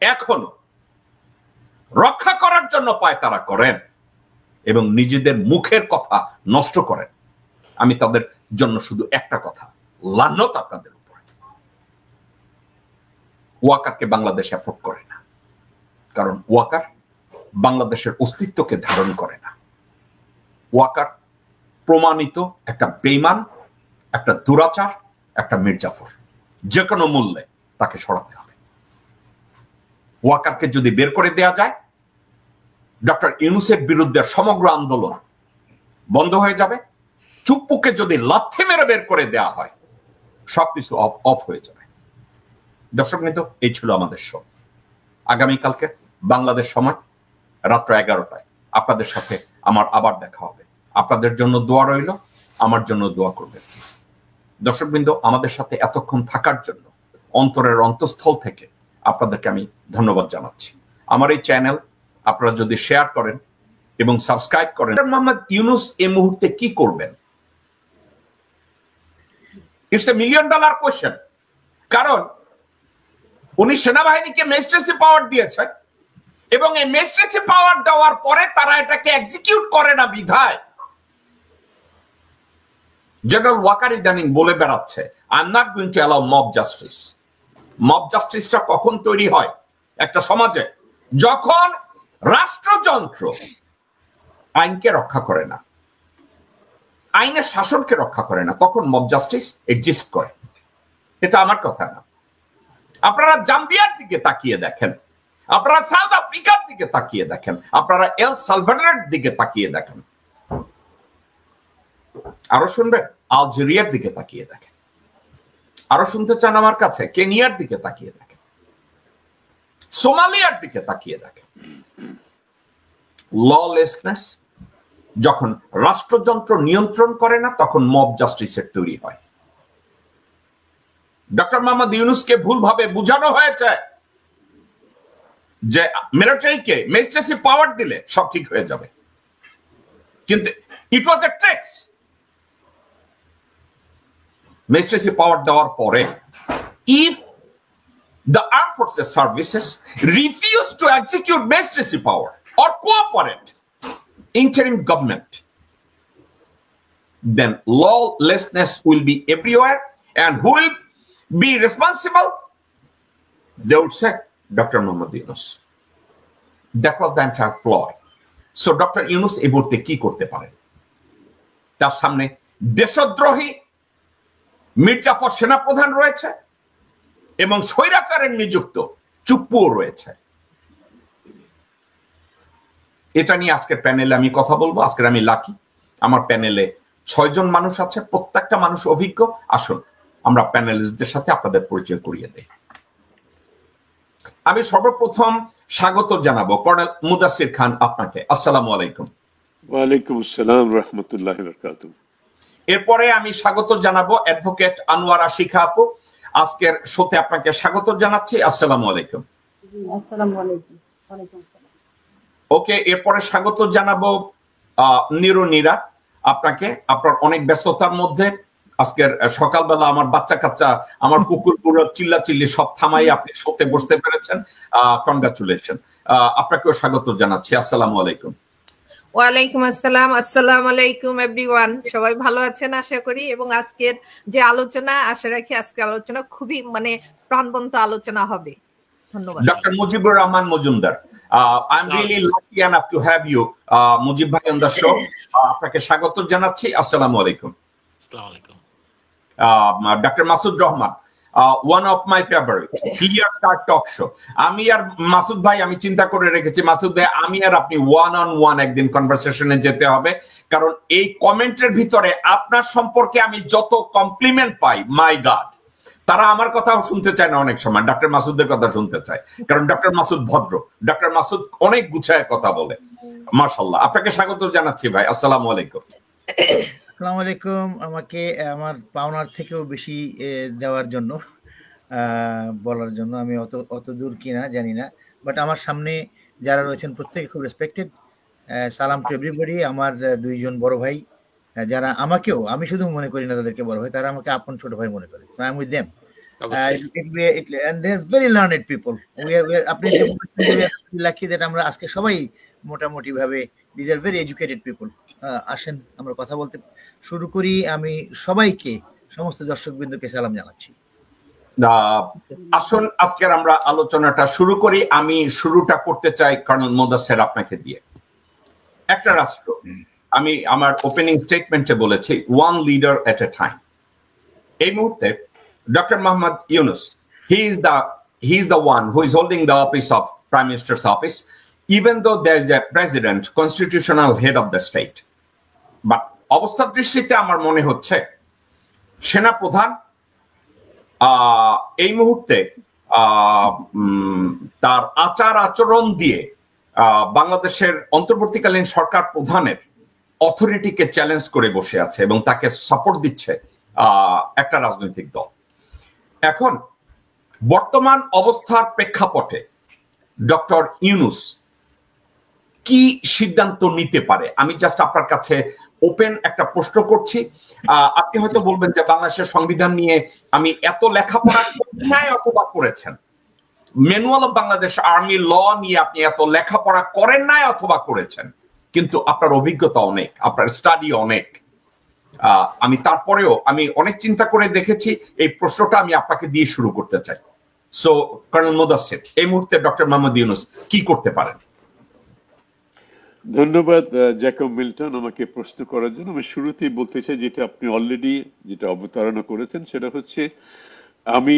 এখনো রক্ষা করার জন্য পায় তারা করেন এবং নিজেদের মুখের কথা নষ্ট করেন। আমি তাদের জন্য শুধু একটা কথা, লানত আপনাদের উপরে। ওয়াকারকে বাংলাদেশ অ্যাফোর্ড করে না, কারণ ওয়াকার বাংলাদেশের অস্তিত্বকে ধারণ করে না। ওয়াকার প্রমাণিত একটা বেঈমান, একটা দুরাচার, একটা মির্জাফর। যে কোনো মূল্যে তাকে সরাতে হবে। ওয়াকারকে যদি বের করে দেয়া যায়, ডক্টর ইউনূসের বিরুদ্ধে সমগ্র আন্দোলন বন্ধ হয়ে যাবে। চুপ্পুকে যদি লাথি মেরে বের করে দেয়া হয়, সবকিছু অফ হয়ে যাবে। দর্শক বৃন্দ, এই ছিল আমাদের শো। আগামীকালকে বাংলাদেশ সময় রাত্র 11টায় আপনাদের সাথে আমার আবার দেখা হবে। আপনাদের জন্য দোয়া রইল, আমার জন্য দোয়া করবেন। দর্শকবৃন্দ, আমাদের সাথে এতক্ষণ থাকার জন্য অন্তরের অন্তঃস্থল থেকে আপনাদেরকে আমি ধন্যবাদ জানাচ্ছি। আমার এই চ্যানেল আপনারা যদি শেয়ার করেন এবং সাবস্ক্রাইব করেন। মোহাম্মদ ইউনূস এই মুহূর্তে কি করবেন? It's a $1 million question. কারণ উনি সেনাবাহিনীকে ম্যাজিস্ট্রেসি পাওয়ার দিয়েছেন এবং এই ম্যাজিস্ট্রেসি পাওয়ার দেওয়ার পরে তারা এটাকে এক্সিকিউট করে না বিধায় জেনারেল ওয়াকার ইদানিং বলে বেড়াচ্ছে, I'm not going to allow mob justice. Mob জাস্টিসটা কখন তৈরি হয় একটা সমাজে? যখন রাষ্ট্রযন্ত্র আইনকে রক্ষা করে না, আইনের শাসনকে রক্ষা করে না, তখন মব জাস্টিস এক্সিস্ট করে। এটা আমার কথা না। আপনারা জাম্বিয়ার দিকে তাকিয়ে দেখেন, আপনারা সাউথ আফ্রিকার দিকে তাকিয়ে দেখেন, আপনারা এল সালভাডোরের দিকে তাকিয়ে দেখেন, আরো শুনবেন আলজেরিয়ার দিকে তাকিয়ে দেখেন, আরো শুনতে চান আমার কাছে কেনিয়ার দিকে তাকিয়ে দেখেন, সোমালিয়ার দিকে তাকিয়ে দেখেন। ললেসনেস যখন রাষ্ট্রযন্ত্র নিয়ন্ত্রণ করে না, তখন মব জাস্টিসের তৈরি হয়। ডক্টর মোহাম্মদ ইউনূসকে ভুলভাবে বুঝানো হয়েছে যে মিলিটারিকে ম্যাজিস্ট্রেসি পাওয়ার দিলে সব ঠিক হয়ে যাবে, কিন্তু ইট ওয়াজ এ ট্রিক্স। ম্যাজিস্ট্রেসি পাওয়ার দেওয়ার পরে if the armed forces services refuse to execute magistracy power or cooperate interim government, then lawlessness will be everywhere, and who will be responsible? They would say Dr. Mohammad Yunus. That was the entire ploy. So Dr. Yunus এই মুহূর্তে কি করতে পারেন? তার সামনে দেশদ্রোহী মির্জাফর সেনাপ্রধান রয়েছে এবং স্বৈরাচারের নিযুক্ত চুপ্পুও রয়েছে। এটা নিয়ে আজকের প্যানেলে আমি কথা বলবো। আজকের আমি লাকি, আমার প্যানেলে 6 জন মানুষ আছে, প্রত্যেকটা মানুষ অভিজ্ঞ। আসুন আমরা প্যানেলিস্টদের সাথে আপনাদের পরিচয় করিয়ে দেই। আমি সর্বপ্রথম স্বাগত জানাবো কর্নেল মুদাসির খান আপনাকে। আসসালামু আলাইকুম। ওয়ালাইকুম আসসালাম রাহমাতুল্লাহি ওয়া বারাকাতুহু। এরপরে আমি স্বাগত জানাবো অ্যাডভোকেট আনোয়ারা শিখা আপু। আজকের শোতে আপনাকে স্বাগত জানাচ্ছি। আসসালামু আলাইকুম। আসসালামু আলাইকুম। ওয়ালাইকুম আসসালাম। ওকে, এরপরে স্বাগত জানাবো নিরা আপনাকে। আপনার অনেক ব্যস্ততার মধ্যে আজকের সকালবেলা আমার বাচ্চা কাচ্চা, আমার কুকুরগুলো চিল্লাচিল্লি সব থামাই আপনি শোতে বসতে পেরেছেন। কনগ্রাচুলেশন। আপনাকেও স্বাগত জানাচ্ছি। আসসালামু আলাইকুম। ওয়ালাইকুম আসসালাম। আসসালামু আলাইকুম এভরিওয়ান। সবাই ভালো আছেন আশা করি, এবং আজকের যে আলোচনা, আশা রাখি আজকের আলোচনা খুবই প্রাণবন্ত আলোচনা হবে। ধন্যবাদ। Doctor Mujibur Rahman Majumdar, I'm really lucky enough to have you, Mujib ভাই on the show. আপনাকে স্বাগত জানাচ্ছি। আসসালামু আলাইকুম। আসসালামু আলাইকুম। Doctor Masud Rahman, one of my favorite clear cut talk show. আমি আর মাসুদ ভাই, আমি চিন্তা করে রেখেছি মাসুদ ভাই আমি আর আপনি ওয়ান অন ওয়ান একদিন কনভারসেশনে যেতে হবে, কারণ এই কমেন্টের ভিতরে আপনার সম্পর্কে আমি যত কমপ্লিমেন্ট পাই, মাই গড, তারা আমার কথাও শুনতে চায় না অনেক সময়, ডক্টর মাসুদের কথা শুনতে চায়, কারণ ডক্টর মাসুদ ভদ্র, ডক্টর মাসুদ অনেক গুছায় কথা বলে। মাশাআল্লাহ, আপনাকে স্বাগত জানাচ্ছি ভাই। আসসালামু আলাইকুম। আসসালামু আলাইকুম। আমাকে আমার পাওনার থেকেও বেশি দেওয়ার জন্য, বলার জন্য, আমি অত দূর কিনা জানি না, বাট আমার সামনে যারা রয়েছেন প্রত্যেকে খুব রেসপেক্টেড। সালাম টু এভরিবডি। আমার 2 জন বড় ভাই, যারা আমাকেও, আমি শুধু মনে করি না তাদেরকে বড় ভাই, তারা আমাকে আপন ছোট ভাই মনে করে। So I am with them, and they are very learned people. আপনি লাকি দ্যাট আমরা আজকে সবাই মোটামুটি ভাবে these are very educated people. আসেন আমরা কথা বলতে শুরু করি। আমি সবাইকে, সমস্ত দর্শকবৃন্দকে সালাম জানাচ্ছি। আসুন আজকের আমরা আলোচনাটা শুরু করি। আমি শুরুটা করতে চাই কর্নেল মুদাসসির আপনাকে দিয়ে। একটা রাষ্ট্র, আমি আমার ওপেনিং স্টেটমেন্টে বলেছি ওয়ান লিডার এট এ টাইম। এই মুহূর্তে doctor Mohammad Yunus, he is the one who is holding the office of Prime Minister's office, even though there is a president, constitutional head of the state. But অবস্থার দৃষ্টিতে আমার মনে হচ্ছে সেনাপ্রধান এই মুহূর্তে তার আচার আচরণ দিয়ে বাংলাদেশের অন্তর্বর্তীকালীন সরকার প্রধানের অথরিটিকে চ্যালেঞ্জ করে বসে আছে এবং তাকে সাপোর্ট দিচ্ছে একটা রাজনৈতিক দল। এখন বর্তমান অবস্থার প্রেক্ষাপটে ডক্টর ইউনুস কি সিদ্ধান্ত নিতে পারে? আমি জাস্ট আপনার কাছে ওপেন একটা প্রশ্ন করছি। আপনি হয়তো বলবেন যে বাংলাদেশের সংবিধান নিয়ে আমি এত লেখাপড়া নাই অথবা করেছেন, ম্যানুয়াল অফ বাংলাদেশ আর্মি ল নিয়ে আপনি এত লেখাপড়া করেন নাই অথবা করেছেন, কিন্তু আপনার অভিজ্ঞতা অনেক, আপনার স্টাডি অনেক। আমি তারপরেও আমি অনেক চিন্তা করে দেখেছি, এই প্রশ্নটা আমি আপনাকে দিয়ে শুরু করতে চাই। সো কর্নেল মুদাসসির, এই মুহূর্তে ডক্টর মোহাম্মদ ইউনুস কি করতে পারেন? ধন্যবাদ জ্যাকব মিল্টন আমাকে প্রশ্ন করার জন্য। আমি শুরুতেই বলতে চাই যেটা আপনি অলরেডি যেটা অবতারণা করেছেন, সেটা হচ্ছে আমি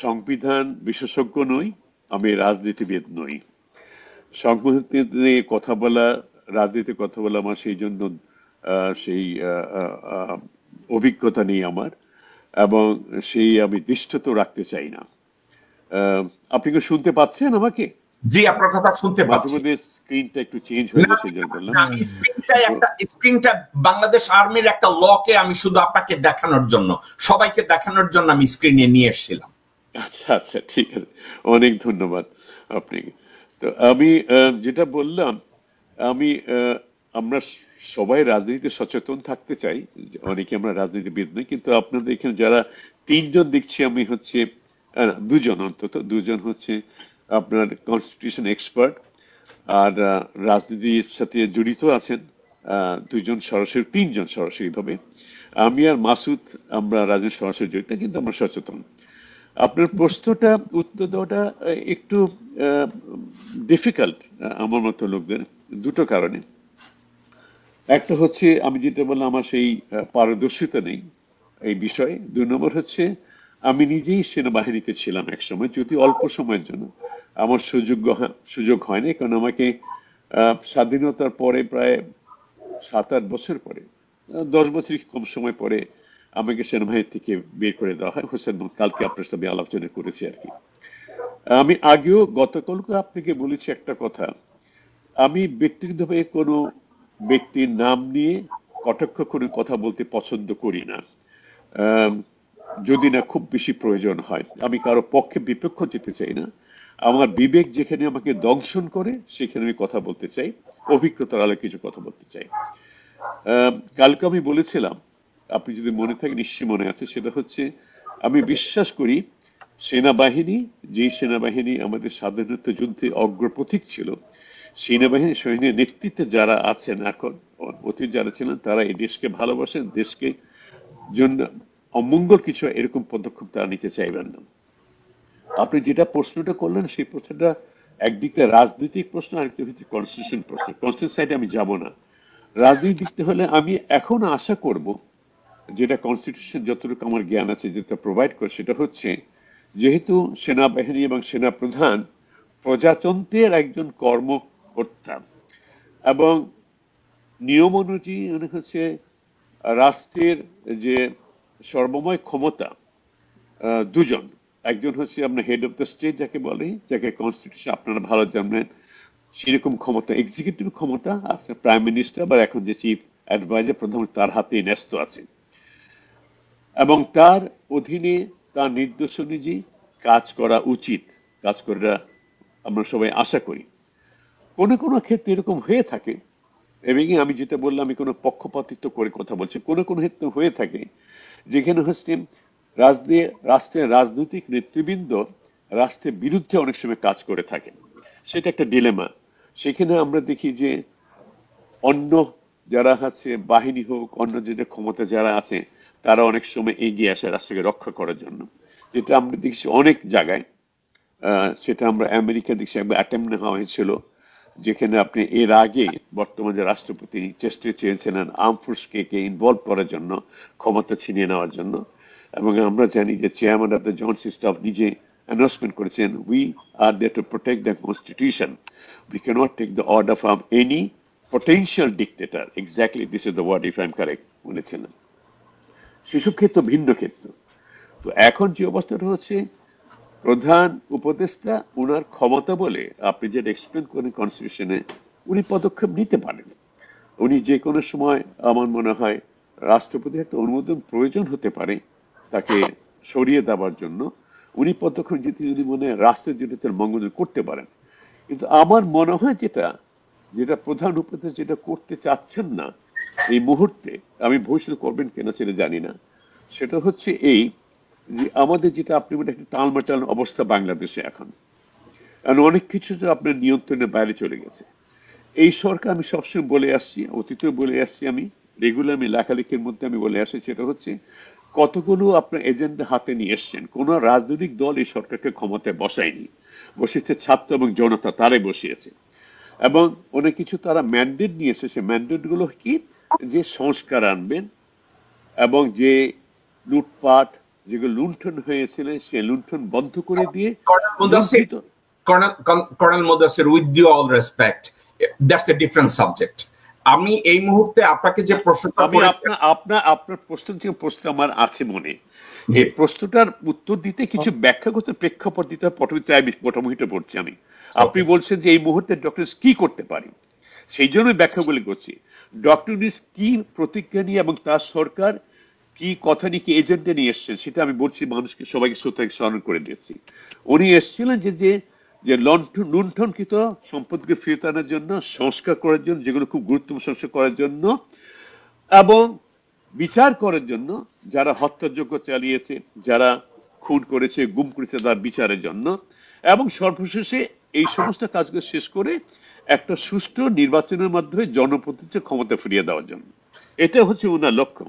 সংবিধান বিশেষজ্ঞ নই, আমি রাজনীতিবিদ নই। সংস্কৃতি নিয়ে কথা বলা, রাজনীতির কথা বলা আমার সেই জন্য সেই অভিজ্ঞতা নেই আমার, এবং সেই আমি দৃষ্টত রাখতে চাই না। আপনি কি শুনতে পাচ্ছেন আমাকে? জি, আপনার কথা শুনতে মাঝে পাচ্ছি। মধ্যে স্ক্রিনটা একটু চেঞ্জ হয়ে যায়, সেই জন্য বললাম। স্ক্রিনটা বাংলাদেশ আর্মির একটা লকে আমি শুধু আপনাকে দেখানোর জন্য, সবাইকে দেখানোর জন্য আমি স্ক্রিনে নিয়ে এসেছিলাম। আচ্ছা আচ্ছা, ঠিক আছে, অনেক ধন্যবাদ আপনাকে। তো আমি যেটা বললাম, আমি আমরা সবাই রাজনীতিতে সচেতন থাকতে চাই, অনেকে আমরা রাজনীতিবিদ নই, কিন্তু আপনাদের এখানে যারা তিনজন দেখছি, আমি হচ্ছে দুজন, অন্তত দুজন হচ্ছে আপনার কনস্টিটিউশন এক্সপার্ট আর রাজনীতির সাথে জড়িত আছেন দুজন সরাসরি, তিনজন সরাসরি ভাবে। আমি আর মাসুদ আমরা রাজনীতি সরাসরি জড়িত, কিন্তু আমরা সচেতন। আপনার প্রশ্নটা উত্তর দেওয়াটা একটু ডিফিকাল্ট আমার মতো লোকদের, দুটো কারণে। একটা হচ্ছে আমি যেটা বললাম, আমার সেই পারদর্শিতা নেই এই বিষয়ে। দুই নম্বর হচ্ছে আমি নিজেই সেনাবাহিনীতে ছিলাম একসময়, যদি অল্প সময়ের জন্য। আমার সুযোগ হয়নি, কারণ আমাকে স্বাধীনতার পরে প্রায় 7-8 বছর পরে, 10 বছর কম সময় পরে আমাকে সেনাবাহিনী থেকে বের করে দেওয়া হয়। হোসেন কালকে আপনার সাথে আলোচনা করেছি আর কি। আমি আগেও গতকালকে আপনাকে বলেছি একটা কথা, আমি ব্যক্তিগতভাবে কোনো ব্যক্তির নাম নিয়ে কটাক্ষ করে কথা বলতে পছন্দ করি না, যদি না খুব বেশি প্রয়োজন হয়। আমি কারো পক্ষে বিপক্ষ যেতে চাই না। আমার বিবেক যেখানে আমাকে দংশন করে সেখানে আমি কথা বলতে চাই, অভিজ্ঞতার আলো কিছু কথা বলতে চাই। কালকে আমি বলেছিলাম, আপনি যদি মনে থাকে, নিশ্চয়ই মনে আছে, সেটা হচ্ছে আমি বিশ্বাস করি সেনাবাহিনী, যেই সেনাবাহিনী আমাদের স্বাধীনতা যুদ্ধে অগ্রপথিক ছিল, সেনাবাহিনী সৈন্যের নেতৃত্বে যারা আছেন এখন, অতীত যারা ছিলেন, তারা এই দেশকে ভালোবাসেন, দেশকে জন্য অমঙ্গল কিছু এরকম পদক্ষেপ তারা নিতে চাইবেন না। আপনি যেটা প্রশ্নটা করলেন, সেই প্রশ্নটা একদিকে রাজনৈতিক প্রশ্ন, আরেকটা হচ্ছে কনস্টিটিউশন প্রশ্ন। কনস্টিটিউশন সাইডে আমি যাব না। রাজনীতি দেখতে হলে আমি এখন আশা করব, যেটা কনস্টিটিউশন যতটুকু আমার জ্ঞান আছে যেটা প্রোভাইড করে, সেটা হচ্ছে যেহেতু সেনাবাহিনী এবং সেনাপ্রধান প্রজাতন্ত্রের একজন কর্মকর্তা এবং নিয়ম অনুযায়ী উনি হচ্ছে রাষ্ট্রের যে সর্বময় ক্ষমতা দুজন, একজন হচ্ছে আপনার হেড অফ দ্য স্টেট যাকে বলে, যাকে কনস্টিটিউশন আপনারা ভালো জানেন, সেরকম ক্ষমতা, এক্সিকিউটিভ ক্ষমতা আপনার প্রাইম মিনিস্টার বা এখন যে চিফ অ্যাডভাইজার প্রধানমন্ত্রী, তার হাতে ন্যস্ত আছে, এবং তার অধীনে তার নির্দেশ অনুযায়ী কাজ করা উচিত, কাজ করা আমরা সবাই আশা করি। কোনো কোনো ক্ষেত্রে এরকম হয়ে থাকে, এবং আমি যেটা বললাম, আমি কোনো পক্ষপাতিত্ব করে কথা বলছি, কোনো কোনো ক্ষেত্রে হয়ে থাকে যেখানে হচ্ছে রাষ্ট্রের রাজনৈতিক নেতৃবৃন্দ রাষ্ট্রের বিরুদ্ধে অনেক সময় কাজ করে থাকে। সেটা একটা ডিলেমা। সেখানে আমরা দেখি যে অন্য যারা আছে, বাহিনী হোক, অন্য যে ক্ষমতা যারা আছে, তারা অনেক সময় এগিয়ে আসে রাষ্ট্রকে রক্ষা করার জন্য, যেটা আমরা দেখছি অনেক জায়গায়। সেটা আমরা আমেরিকা দেখছি, একবার অ্যাটেম্প নেওয়া হয়েছিল, যেখানে আপনি এর আগে বর্তমান যে রাষ্ট্রপতি চেষ্টা চেয়েছিলেন আর্ম ফোর্সকে ইনভলভ করার জন্য, ক্ষমতা ছিনিয়ে নেওয়ার জন্য। এবং আমরা জানি যে chairman of the joint staff নিজে অ্যানাউন্সমেন্ট করেছেন, we are there to protect the constitution, we cannot take the order from any potential dictator. Exactly, this is the word, if I'm correct, বলেছিলেন। সেসব ক্ষেত্র ভিন্ন ক্ষেত্র। তো এখন যে অবস্থাটা হচ্ছে, প্রধান উপদেষ্টা উনার ক্ষমতা বলে আপনি যেটা এক্সপ্লেন করেন কনস্টিটিউশনে, উনি পদক্ষেপ নিতে পারেন। উনি যে কোনো সময়, আমার মনে হয় রাষ্ট্রপতির একটা অনুমোদন প্রয়োজন হতে পারে তাকে সরিয়ে দেওয়ার জন্য, উনি পদক্ষেপ যদি মনে রাষ্ট্রের জন্য তার মঙ্গল করতে পারেন। কিন্তু আমার মনে হয় যেটা প্রধান উপদেষ্টা যেটা করতে চাচ্ছেন না এই মুহূর্তে, আমি ভবিষ্যতে করবেন কিনা সেটা জানি না, সেটা হচ্ছে এই যে আমাদের যেটা আপনি বলে একটা টালমাটাল অবস্থা বাংলাদেশে এখন, কারণ অনেক কিছু তো আপনার নিয়ন্ত্রণের বাইরে চলে গেছে। এই সরকার, আমি সবসময় বলে আসছি, অতীতেও বলে আসছি, আমি রেগুলার আমি লেখালেখির মধ্যে আমি বলে আসছি, সেটা হচ্ছে কতগুলো আপনার এজেন্ডা হাতে নিয়ে এসছেন। কোন রাজনৈতিক দল এই সরকারকে ক্ষমতায় বসায়নি, বসেছে ছাত্র এবং জনতা, তারাই বসিয়েছে। এবং অনেক কিছু তারা ম্যান্ডেট নিয়ে এসেছে। ম্যান্ডেট গুলো কি, যে সংস্কার আনবেন এবং যে লুটপাট, যেগুলো লুণ্ঠন হয়েছিল, সে লুণ্ঠন বন্ধ করে দিয়ে colonel Modasir, with due all respect, that's a different subject. আমি এই মুহূর্তে আপনাকে যে প্রশ্নটা আপনার প্রশ্ন আমার আছে মনে, এই প্রশ্নটার উত্তর দিতে কিছু ব্যাখ্যা করতে প্রেক্ষাপট দিতে পটভূমিতে পড়ছি আমি। আপনি বলছেন যে এই মুহূর্তে ডক্টর কি করতে পারি, সেই জন্য ব্যাখ্যাগুলি করছি। ডক্টর ইউনূস কি প্রতিজ্ঞা নিয়ে এবং তার সরকার কি কথা নিয়ে, কি এজেন্ডা নিয়ে এসছেন সেটা আমি বলছি, মানুষকে সবাইকে স্মরণ করে দিয়েছি। উনি এসেছিলেন যে লুণ্ঠনকৃত সম্পদকে ফিরত আনার জন্য, সংস্কার করার জন্য, যেগুলো খুব গুরুত্বপূর্ণ সংস্কার করার জন্য, এবং বিচার করার জন্য, যারা হত্যাযজ্ঞ চালিয়েছে, যারা খুন করেছে, গুম করেছে, তার বিচারের জন্য, এবং সর্বশেষে এই সমস্ত কাজগুলো শেষ করে একটা সুষ্ঠু নির্বাচনের মাধ্যমে জনপ্রতিনিধিত্বের ক্ষমতা ফিরিয়ে দেওয়ার জন্য। এটা হচ্ছে ওনার লক্ষ্য।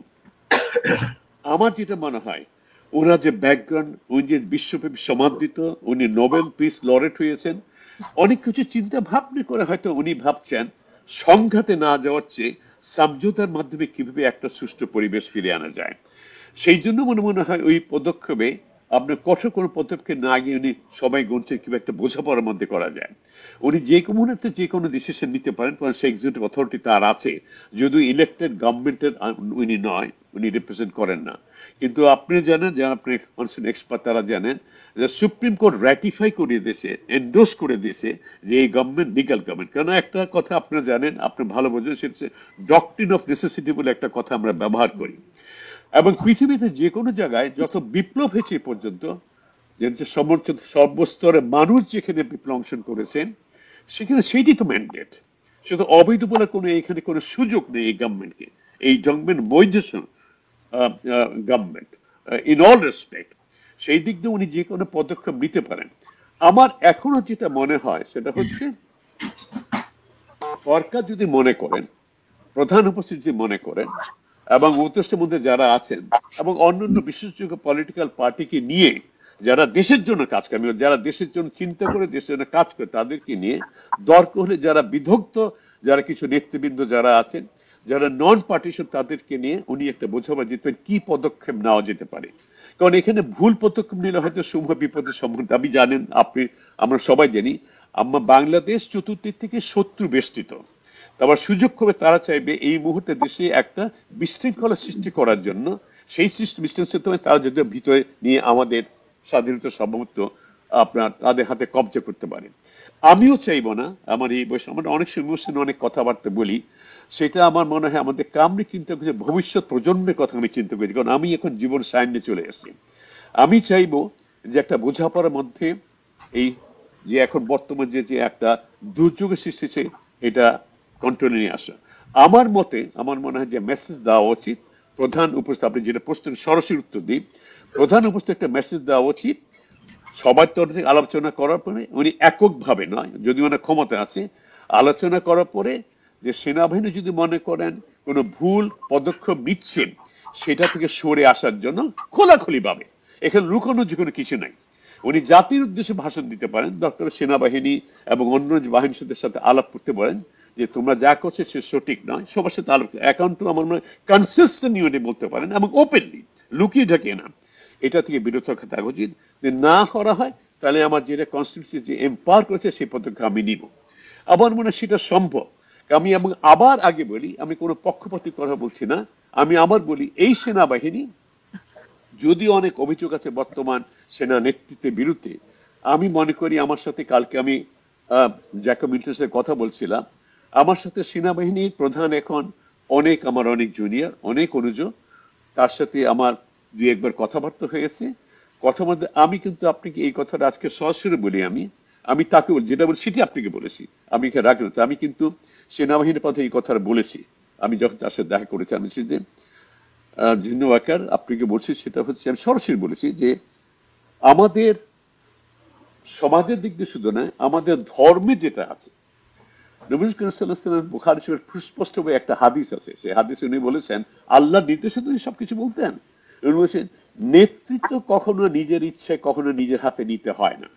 আমার যেটা মনে হয়, ওরা যে ব্যাকগ্রাউন্ড, উনি যে বিশ্বব্যাপী সমাদৃত, উনি নোবেল পিস লরেট হয়েছেন, অনেক কিছু চিন্তা ভাবনা করে হয়তো উনি ভাবছেন সংঘাতে না যাওয়ার চেয়ে সমঝোতার মাধ্যমে কিভাবে একটা সুষ্ঠু পরিবেশ ফিরে আনা যায়। সেই জন্য মনে হয় ওই পদক্ষেপে আপনার কঠোর কোনো পদক্ষেপ না গিয়ে উনি সবাই গুনছেন কিভাবে একটা বোঝাপড়ার মধ্যে করা যায়। উনি যে মুহূর্তে যে কোনো ডিসিশন নিতে পারেন, কারণ সে এক্সিকিউটিভ অথরিটি তার আছে, যদিও ইলেক্টেড গভর্নমেন্টের উনি নয়, উনি রিপ্রেজেন্ট করেন না। কিন্তু আপনি জানেন, যারা আপনি এক্সপার্ট তারা জানেন যে সুপ্রিম কোর্ট র্যাটিফাই করে দিয়েছে, এন্ডোর্স করে দিয়েছে যে এই গভর্নমেন্ট লিগ্যাল গভর্নমেন্ট। কারণ একটা কথা আপনারা জানেন, আপনি ভালো বোঝেন, সেটা হচ্ছে ডক্ট্রিন অফ নেসেসিটি বলে একটা কথা আমরা ব্যবহার করি। এবং পৃথিবীতে যে কোনো জায়গায় যত বিপ্লব হয়েছে এ পর্যন্ত, সর্বস্তরে মানুষ যেখানে বিপ্লব অংশগ্রহণ করেছেন, সেখানে সেইটি তো ম্যান্ডেট। শুধু অবৈধ বলে কোনো এখানে কোনো সুযোগ নেই এই গভর্নমেন্টকে। এই গভর্নমেন্ট বৈধ গভর্নমেন্ট ইন অল রেসপেক্ট। সেই দিক দিয়ে উনি যে কোনো পদক্ষেপ নিতে পারেন। আমার এখনো যেটা মনে হয় সেটা হচ্ছে, সরকার যদি মনে করেন, প্রধান উপস্থিত যদি মনে করেন, এবং উপদেষ্টার মধ্যে যারা আছেন এবং অন্যান্য বিশেষজ্ঞ পলিটিক্যাল পার্টিকে নিয়ে যারা দেশের জন্য কাজ করে, যারা দেশের জন্য চিন্তা করে, দেশের জন্য কাজ করে, তাদেরকে নিয়ে দরকার হলে যারা বিদগ্ধ, যারা কিছু নেতৃবৃন্দ যারা আছেন, যারা নন পার্টিশন, তাদেরকে নিয়ে উনি একটা বোঝাবার যেতেন কি পদক্ষেপ নেওয়া যেতে পারে। কারণ এখানে ভুল পদক্ষেপ নিলে হয়তো সমূহ বিপদের সম্মুখীন। আপনি জানেন, আমরা সবাই জানি, আমরা বাংলাদেশ চতুর্দিক থেকে শত্রু বেষ্টিত। তারপর সুযোগ হবে তারা চাইবে এই মুহূর্তে দেশে একটা বিশৃঙ্খলা সৃষ্টি করার জন্য, সেই বিশৃঙ্খলা তারা যদি ভিতরে নিয়ে আমাদের স্বাধীনতা সার্বভৌমত্ব আপনার তাদের হাতে কবজা করতে পারে। আমিও চাইবো না, আমার এই বয়সে আমরা অনেক সময় অনেক কথাবার্তা বলি, সেটা আমার মনে হয় আমাদের কামড়ে চিন্তা করছে, ভবিষ্যৎ প্রজন্মের কথা আমি চিন্তা করি। কারণ আমি এখন জীবন সাইন্যে চলে এসেছি। আমি চাইবো যে একটা বোঝাপড়ার মধ্যে এই যে এখন বর্তমান যে একটা দুর্যোগের সৃষ্টি হচ্ছে, এটা কন্ট্রোলে নিয়ে আসা। আমার মনে হয় যে মেসেজ দেওয়া উচিত প্রধান উপস্থিত, আপনি যেটা প্রশ্ন সরাসরি উত্তর দিই, প্রধান উপস্থিত একটা মেসেজ দেওয়া উচিত সবার তরফ থেকে আলোচনা করার পরে, উনি এককভাবে নয়, যদি ওনার ক্ষমতা আছে, আলোচনা করার পরে যে সেনাবাহিনী যদি মনে করেন কোনো ভুল পদক্ষেপ নিচ্ছে, সেটা থেকে সরে আসার জন্য খোলাখুলি ভাবে, এখানে লুকানোর কোনো কিছু নাই। উনি জাতির উদ্দেশ্যে ভাষণ দিতে পারেন, দরকার সেনাবাহিনী এবং অন্য বাহিনীর সাথে আলাপ করতে পারেন যে তোমরা যা করছো সে সঠিক নয়, সবার সাথে আলাপ অ্যাকাউন্ট আমার মনে হয় কনসিস্টেন্টলি উনি বলতে পারেন, এবং ওপেনলি, লুকিয়ে ঢাকিয়ে না। এটা থেকে বিরত থাকা উচিত। যে না করা হয় তাহলে আমার যেটা কনস্টিটিউশন যে এম্পাওয়ার করেছে সেই পদক্ষেপ আমি নিব। আমার মনে হয় সেটা সম্ভব। আমি এবং আবার আগে বলি, আমি কোনো পক্ষপাতিক কথা বলছি না, আমি আবার বলি এই সেনাবাহিনী যদি অনেক অভিযোগ আছে বর্তমান সেনা নেতৃত্বের বিরুদ্ধে, আমি মনে করি, আমার সাথে কালকে আমি জ্যাকব মিল্টনের কথা বলছিলাম, আমার সাথে সেনাবাহিনীর প্রধান এখন আমার অনেক জুনিয়র, অনেক অনুজ, তার সাথে আমার দুই একবার কথাবার্তা হয়েছে। কথা মধ্যে আমি কিন্তু আপনাকে এই কথাটা আজকে সরাসরি বলি, আমি তাকে যেটা বলি সেটি আপনাকে বলেছি, আমি রাখি না। আমি কিন্তু সেনাবাহিনীর পথে এই কথাটা বলেছি, আমি যখন তার সাথে দেখা করেছি, আমি যে জিন্নওয়াকার আপনাকে বলছি, সেটা হচ্ছে আমি সরাসরি বলেছি যে আমাদের সমাজের দিক দিয়ে শুধু নয়, আমাদের ধর্মে যেটা আছে, নবী করিম সাল্লাল্লাহু আলাইহি ওয়াসাল্লাম বুখারী শরীফের সুস্পষ্টভাবে একটা হাদিস আছে, সেই হাদিসে উনি বলেছেন, আল্লাহর নির্দেশে তিনি সবকিছু বলতেন। উনি বলেছেন নেতৃত্ব কখনো নিজের ইচ্ছে, কখনো নিজের হাতে নিতে হয় না।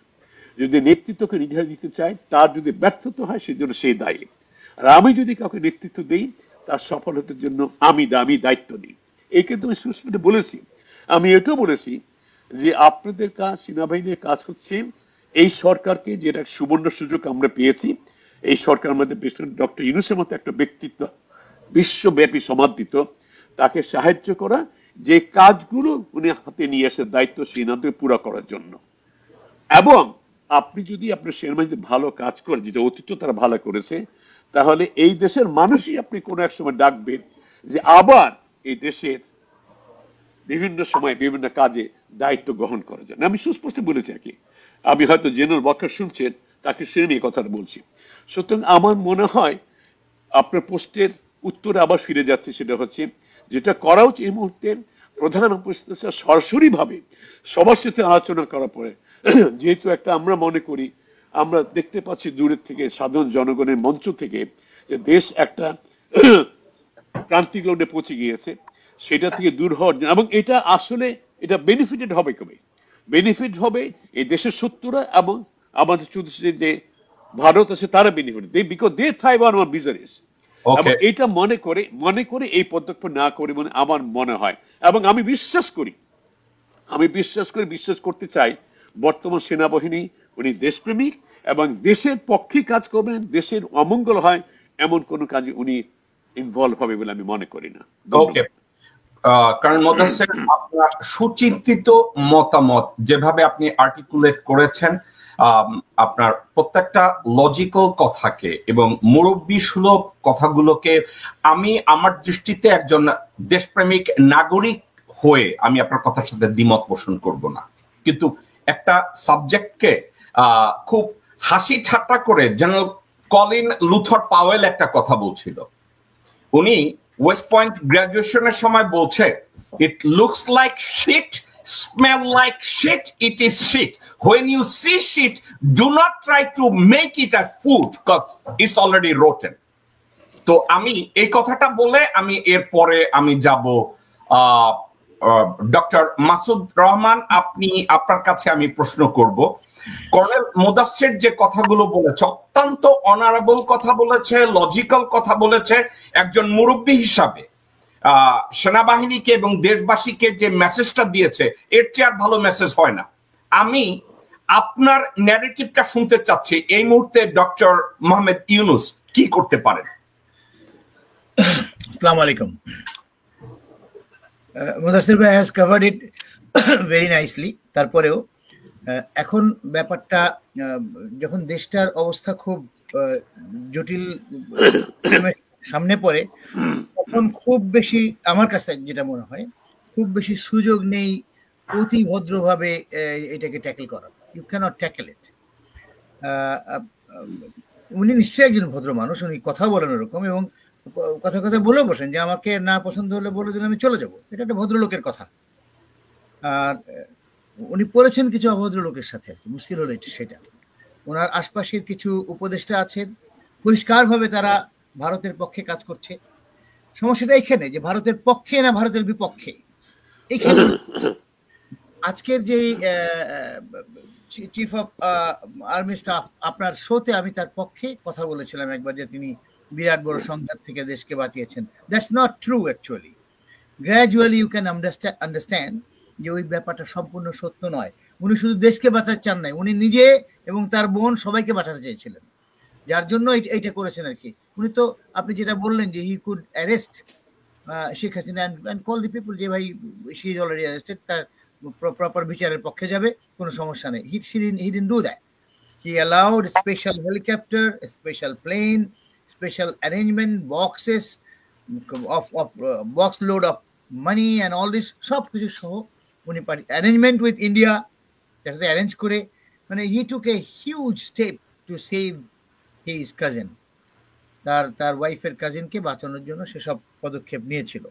যদি নেতৃত্বকে নিজের হাতে দিতে চায়, তার যদি ব্যর্থতা হয় সেজন্য সেই দায়ী। আর আমি যদি কাউকে নেতৃত্ব দেই, তার সফলতার জন্য আমি দায়িত্ব নিই। এই কিন্তু আমি সুস্পষ্ট বলেছি। আমি এটাও বলেছি যে আপনাদের কাজ, সেনাবাহিনীর কাজ হচ্ছে এই সরকারকে যেটা সুবর্ণ সুযোগ আমরা পেয়েছি, এই সরকার মধ্যে ডক্টর ইউনূসের মতো একটা ব্যক্তিত্ব বিশ্বব্যাপী সমাদৃত, তাকে সাহায্য করা, যে কাজগুলো উনি হাতে নিয়ে এসে দায়িত্ব সিদ্ধান্ত পুরো করার জন্য। এবং আপনি যদি আপনার সেনাবাহিনীতে ভালো কাজ করেন, যেটা অতীত তারা ভালো করেছে, তাহলে এই দেশের মানুষই আপনি কোনো এক সময় ডাকবেন যে আবার এই দেশের বিভিন্ন সময় বিভিন্ন কাজে দায়িত্ব গ্রহণ করার জন্য। আমি সুস্পষ্ট বলেছি আর কি, আমি হয়তো জেনারেল ওয়াকার শুনছেন, তাকে শুনে নিয়ে কথাটা বলছি। সুতরাং আমার মনে হয় আপনার পোস্টের উত্তরে আবার ফিরে যাচ্ছে, সেটা হচ্ছে যেটা করা উচিত এই মুহূর্তে প্রধান উপদেষ্টা সরাসরি ভাবে সবার সাথে আলোচনা করার পরে, যেহেতু একটা আমরা মনে করি, আমরা দেখতে পাচ্ছি দূরের থেকে সাধারণ জনগণের মঞ্চ থেকে যে দেশ একটা ক্রান্তিক লগ্নে পৌঁছে গিয়েছে, সেটা থেকে দূর হওয়ার জন্য। এবং এটা আসলে এটা বেনিফিটেড হবে কবে? বেনিফিট হবে এই দেশের শত্রুরা এবং আমাদের চতুর্থ যে ভারত আছে তারা benefit, because they thrive on our business. এবং এটা মনে করে এই পদক্ষেপ না করে বলে আমার মনে হয়। এবং আমি বিশ্বাস করতে চাই বর্তমান সেনাবাহিনী উনি দেশপ্রেমিক এবং দেশের পক্ষে কাজ করবেন, দেশের অমঙ্গল হয় এমন কোন কাজে উনি ইনভলভ হবে বলে আমি মনে করি না। ওকে, কারণ মোদাসের আপনার সুচিন্তিত মতামত যেভাবে আপনি আর্টিকুলেট করেছেন, আপনার প্রত্যেকটা লজিক্যাল কথাকে এবং মুরব্বী সুলভ কথাগুলোকে আমি আমার দৃষ্টিতে একজন দেশপ্রেমিক নাগরিক হয়ে আমি আপনার কথার সাথে দ্বিমত পোষণ করব না, কিন্তু একটা সাবজেক্টকে খুব হাসি ঠাট্টা করে জেনারেল কলিন লুথার পাওয়েল একটা কথা বলছিল। উনি ওয়েস্ট পয়েন্ট গ্রাজুয়েশনের সময় বলছে, it looks like shit, smell like shit, it is shit. When you see shit, do not try to make it as food because it's already rotten. তো আমি এই কথাটা বলে আমি এরপরে আমি যাব ডক্টর মাসুদ রহমান, আপনি আপনার কাছে আমি প্রশ্ন করব। কর্নেল মোদাসের যে কথাগুলো বলেছে অত্যন্ত অনারেবল কথা বলেছে, লজিক্যাল কথা বলেছে। একজন মুরব্বী হিসাবে সেনাবাহিনীকে এবং দেশবাসীকে যে মেসেজটা দিয়েছে এর চেয়ে আর ভালো মেসেজ হয় না। আমি আপনার ন্যারেটিভটা শুনতে চাচ্ছি এই মুহূর্তে ডক্টর মোহাম্মদ ইউনূস কি করতে পারেন? আসসালামু আলাইকুম। মুদাসসির ভাই has covered it very nicely. তারপরেও এখন ব্যাপারটা যখন দেশটার অবস্থা খুব জটিল সামনে পড়ে, তখন খুব বেশি আমার কাছে যেটা মনে হয় খুব বেশি সুযোগ নেই অতি ভদ্রভাবে এটাকে ট্যাকেল করার। ইউ ক্যানট ট্যাকেল ইট। উনি নিশ্চয়ই একজন ভদ্র মানুষ, উনি কথা বলেন ওরকম, এবং কথা বলেও বসেন যে আমাকে না পছন্দ হলে বলে দিলে আমি চলে যাব। এটা একটা ভদ্রলোকের কথা। আর উনি পড়েছেন কিছু অভদ্র লোকের সাথে, আর কি মুশকিল হলো সেটা। ওনার আশপাশের কিছু উপদেষ্টা আছেন, পরিষ্কারভাবে তারা ভারতের পক্ষে কাজ করছে। সমস্যাটা এইখানে যে ভারতের পক্ষে না ভারতের বিপক্ষে। এইখানে আজকের যে চিফ অফ আর্মি স্টাফ আপনার শোতে আমি তার পক্ষে কথা বলেছিলাম একবার, যে তিনি বিরাট বড় সংঘাত থেকে দেশকে বাঁচিয়েছেন। That's not true actually. Gradually you can understand যে ওই ব্যাপারটা সম্পূর্ণ সত্য নয়। উনি শুধু দেশকে বাঁচাতে চান নাই, উনি নিজে এবং তার বোন সবাইকে বাঁচাতে চেয়েছিলেন, যার জন্য এইটা করেছেন আর কি। উনি তো আপনি যেটা বললেন যে he could arrest Sheikh Hasina and call the people যে ভাই শি ইজ অলরেডি অ্যারেস্টেড, তার প্রপার বিচারের পক্ষে যাবে, কোনো সমস্যা নেই। He didn't do that. He allowed special helicopter, special plane, special arrangement, boxes of box load of money and all this, সব কিছু সহ উনি অ্যারেঞ্জমেন্ট উইথ ইন্ডিয়া, যাতে অ্যারেঞ্জ করে, মানে he took a huge step to save his cousin, তার ওয়াইফের কাজিনকে বাঁচানোর জন্য সেসব পদক্ষেপ নিয়েছিল।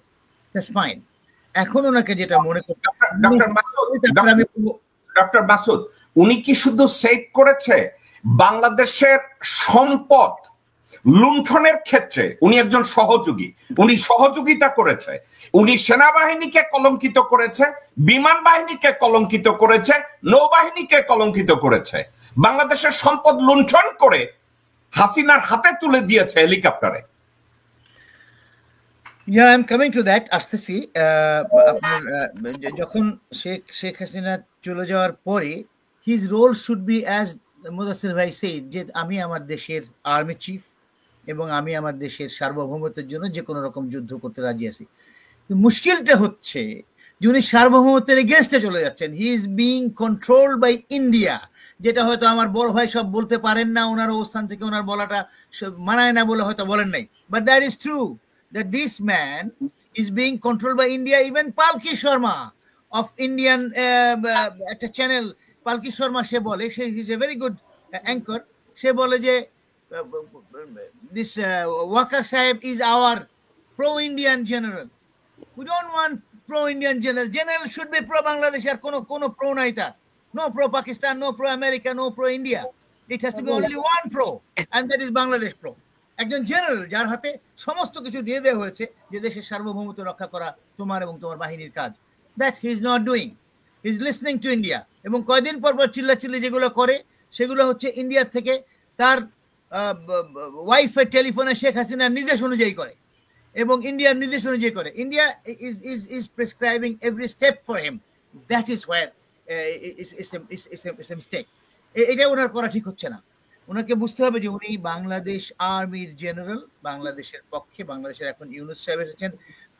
That's fine. এখন ওনাকে যেটা মনে করতে, ডক্টর মাসুদ, উনি কি শুধু সেভ করেছে বাংলাদেশের সম্পদ লুণ্ঠনের ক্ষেত্রে? উনি একজন সহযোগী, উনি সহযোগিতা করেছে। উনি সেনাবাহিনীকে কলঙ্কিত করেছে, বিমান বাহিনীকে কলঙ্কিত করেছে, নৌবাহিনীকে কলঙ্কিত করেছে। বাংলাদেশের সম্পদ লুণ্ঠন করে হাসিনার হাতে তুলে দিয়েছে হেলিকপ্টারে। Yeah, I'm coming to that. আসতেছি। আপনার যখন শেখ হাসিনা চলে যাওয়ার পরে his role should be as Mudassir bhai said যে আমি আমার দেশের আর্মি চিফ এবং আমি আমার দেশের সার্বভৌমত্বের জন্য যে কোনো রকম যুদ্ধ করতে রাজি আছি। মুশকিলটা হচ্ছে যে উনি সার্বভৌমত্বের এগেনস্টে চলে যাচ্ছেন। He is being controlled by India, যেটা হয়তো আমার বড় ভাই সব বলতে পারেন না, ওনার অবস্থান থেকে ওনার বলাটা মানায় না বলে হয়তো বলেন নাই, but that is true that this man is being controlled by India. Even Palki Sharma of Indian একটা চ্যানেল, পালকি শর্মা, সে বলে, সে is a very good anchor, সে বলে যে this Wakar Sahib is our pro-Indian general. We don't want pro-Indian general. General should be pro-Bangladesh. আর কোনো pro নাই তার। No pro-Pakistan, no pro-America, no pro-India. It has to be only one pro, and that is Bangladesh pro. একজন general যার হাতে সমস্ত কিছু দিয়ে দেওয়া হয়েছে যে দেশের সার্বভৌমত্ব রক্ষা করা তোমার এবং তোমার বাহিনীর কাজ। That he is not doing. He is listening to India. এবং কয়দিন পর পর চিল্লাচিল্লি যেগুলো করে সেগুলো হচ্ছে ইন্ডিয়া থেকে তার ওয়াইফের টেলিফোনে শেখ হাসিনার নির্দেশ অনুযায়ী করে এবং ইন্ডিয়ার নির্দেশ অনুযায়ী করে। India is prescribing every step for him. That is where it's a mistake. এটা ওনার করা ঠিক হচ্ছে না। ওনাকে বুঝতে হবে যে উনি বাংলাদেশ আর্মির জেনারেল, বাংলাদেশের পক্ষে। বাংলাদেশের এখন ইউনূস সাহেব এসেছেন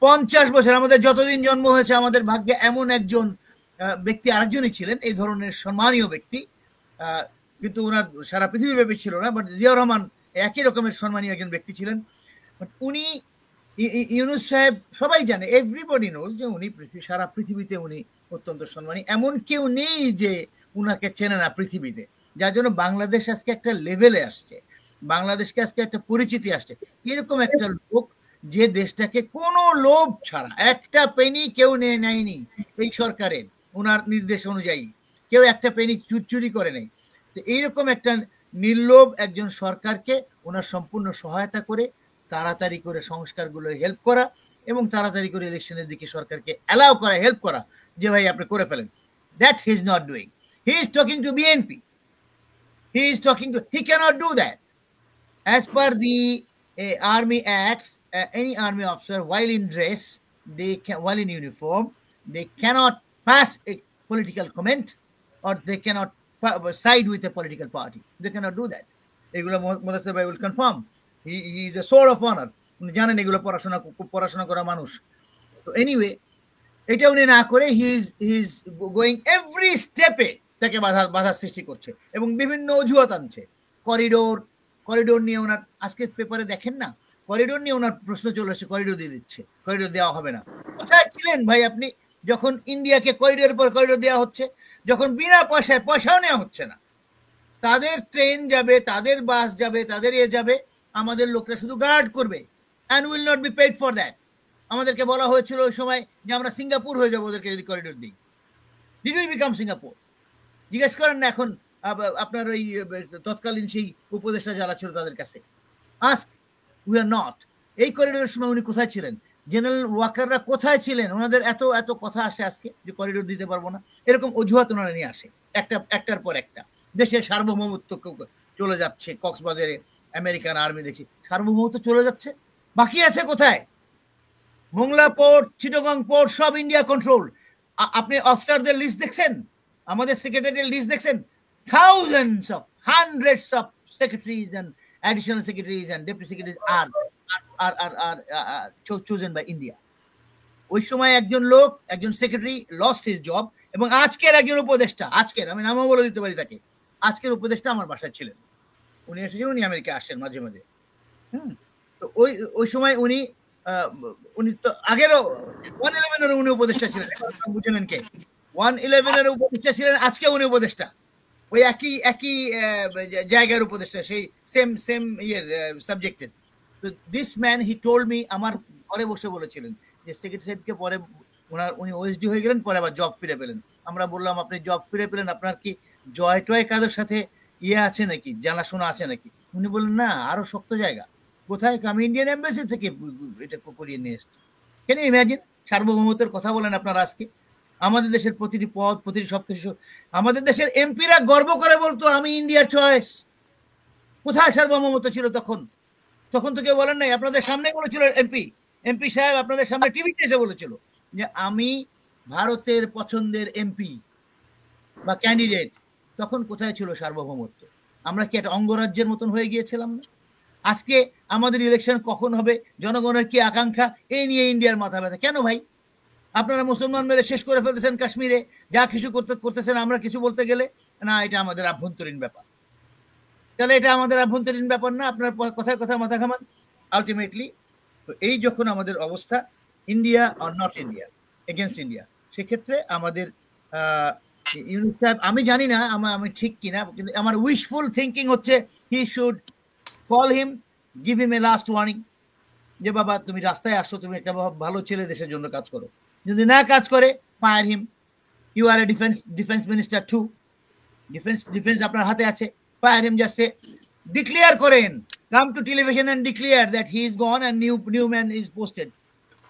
50 বছর, আমাদের যতদিন জন্ম হয়েছে আমাদের ভাগ্যে এমন একজন ব্যক্তি আরেকজনই ছিলেন এই ধরনের সম্মানীয় ব্যক্তি, কিন্তু ওনার সারা পৃথিবী ব্যাপী ছিল না, বাট জিয়াউর রহমান একই রকমের সম্মানীয় একজন ব্যক্তি ছিলেন। বাট উনি ইউনূস সাহেব সবাই জানে, এভরিবডি নোজ যে উনি সারা পৃথিবীতে উনি অত্যন্ত সম্মানী। এমন কেউ নেই যে উনাকে চেনে না পৃথিবীতে, যার জন্য বাংলাদেশ আজকে একটা লেভেলে আসছে, বাংলাদেশকে আজকে একটা পরিচিতি আসছে। এরকম একটা লোক যে দেশটাকে কোনো লোভ ছাড়া একটা পেনি কেউ নেয়নি এই সরকারের, ওনার নির্দেশ অনুযায়ী কেউ একটা পেনি চুরি করে নেই। তো এইরকম একটা নির্লোভ একজন সরকারকে ওনার সম্পূর্ণ সহায়তা করে তাড়াতাড়ি করে সংস্কারগুলো হেল্প করা এবং তাড়াতাড়ি করে ইলেকশনের দিকে সরকারকে অ্যালাউ করা, হেল্প করা, যে ভাই আপনি করে ফেলেন। That he is not doing. He is talking to BNP, he cannot do that. As per the army acts, any army officer while in dress, while in uniform, they cannot pass a political comment or they cannot side with a political party. They cannot do that. এগুলো মুদাসসির ভাই will confirm. He is a sword of honor. উনি জানেন এগুলো পড়াশোনা করা মানুষ। তো anyway, এটা উনি না করে হি ইজ গোয়িং এভরি স্টেপে তাকে বাধার সৃষ্টি করছে এবং বিভিন্ন অজুহাত আনছে। করিডোর নিয়ে ওনার আজকে পেপারে দেখেন না, করিডোর নিয়ে ওনার প্রশ্ন চলে আসছে, করিডোর দিয়ে দিচ্ছে, করিডোর দেওয়া হবে না। কোথায় ছিলেন ভাই আপনি যখন ইন্ডিয়াকে করিডোরের পর করিডোর দেওয়া হচ্ছে, যখন বিনা পয়সাও নেওয়া হচ্ছে না? তাদের ট্রেন যাবে, তাদের বাস যাবে, তাদের যাবে, আমাদের লোকরা শুধু গার্ড করবে, and will not be paid for that. আমাদেরকে বলা হয়েছিল ওই সময় যে আমরা সিঙ্গাপুর হয়ে যাবো ওদেরকে যদি করিডোর দিই। Did we become Singapore? জিজ্ঞেস করেন না এখন আপনার ওই তৎকালীন সেই উপদেষ্টা যারা ছিল তাদের কাছে। Ask, we are not. এই করিডোরের সময় উনি কোথায় ছিলেন? জেনারেল ওয়াকাররা কোথায় ছিলেন? ওনাদের এত কথা আসে আজকে যে করিডোর দিতে পারবো না, এরকম অজুহাত ওনারা নিয়ে আসে একটার পর একটা। দেশের সার্বভৌমত্ব চলে যাচ্ছে, কক্সবাজারে আমেরিকান আর্মি দেখি সার্বভৌমত্ব চলে যাচ্ছে, বাকি আছে কোথায়? মোংলা পোর্ট, চিটাগং পোর্ট সব ইন্ডিয়া কন্ট্রোল। আপনি অফিসারদের লিস্ট দেখছেন? আমাদের সেক্রেটারির লিস্ট দেখছেন? hundreds of secretaries and additional secretaries and deputy secretaries are chosen by India. ওই সময় একজন লোক, একজন সেক্রেটারি লস্ট হিজ জব, এবং আজকের একজন উপদেষ্টা, আজকের আমি নামও বলে দিতে পারি তাকে, আজকের উপদেষ্টা আমার বাসায় ছিলেন। উনি এসেছেন, উনি আমেরিকা আসেন মাঝে মাঝে। তো ওই সময় উনি তো আগেরও 111 উনি উপদেষ্টা ছিলেন, বুঝলেন কে? 111 উপদেষ্টা ছিলেন, আজকে উনি উপদেষ্টা, ওই একই জায়গার উপদেষ্টা, সেই সেম সাবজেক্টের। তো this man he told me, আমার ঘরে বসে বলেছিলেন যে সেক্রেটারি সাহেবকে পরে উনি ওএসডি হয়ে গেলেন, পরে আবার জব ফিরে পেলেন। আমরা বললাম আপনি জব ফিরে পেলেন, আপনার কি জয় টয় কাজের সাথে আছে নাকি, জানাশোনা আছে নাকি? উনি বললেন না, আরো শক্ত জায়গা। কোথায়? আমি ইন্ডিয়ান এম্বাসি থেকে এটা করিয়ে নিয়ে এসেছি। কেন ইম্যাজিন? সার্বভৌমত্বের কথা বলেন আপনারা আজকে। আমাদের দেশের প্রতিটি পদ, প্রতিটি সবকিছু আমাদের দেশের এমপিরা গর্ব করে বলতো আমি ইন্ডিয়ার চয়েস। কোথায় সার্বভৌমত্ব ছিল তখন? তখন তো কেউ বলেন নাই। আপনাদের সামনে বলেছিল এমপি সাহেব, আপনাদের সামনে টিভিতে এসে বলেছিল যে আমি ভারতের পছন্দের এমপি বা ক্যান্ডিডেট। তখন কোথায় ছিল সার্বভৌমত্ব? আমরা কি একটা অঙ্গরাজ্যের মতন হয়ে গিয়েছিলাম না? আজকে আমাদের ইলেকশন কখন হবে, জনগণের কি আকাঙ্ক্ষা, এই নিয়ে ইন্ডিয়ার মাথা ব্যথা কেন ভাই? আপনারা মুসলমান মেরে শেষ করে ফেলতেছেন কাশ্মীরে, যা কিছু করতেছেন, আমরা কিছু বলতে গেলে না এটা আমাদের আভ্যন্তরীণ ব্যাপার। তাহলে এটা আমাদের আভ্যন্তরীণ ব্যাপার না? আপনার কথায় কথা মাথা ঘামান আলটিমেটলি। তো এই যখন আমাদের অবস্থা, India or not India, against India, সেক্ষেত্রে আমাদের ইউনুস সাহেব, আমি জানি না আমি ঠিক কিনা, কিন্তু আমার উইশফুল থিঙ্কিং হচ্ছে he should call him, give him A last warning, যে বাবা তুমি রাস্তায় আসো, তুমি একটা ভালো ছেলে, দেশের জন্য কাজ করো। যদি না কাজ করে, fire him, you are a defence minister too, defence আপনার হাতে আছে, ফায়ার হিম। জাস্ট ডিক্লেয়ার করেন, come to television and declare that he is gone and new man is posted.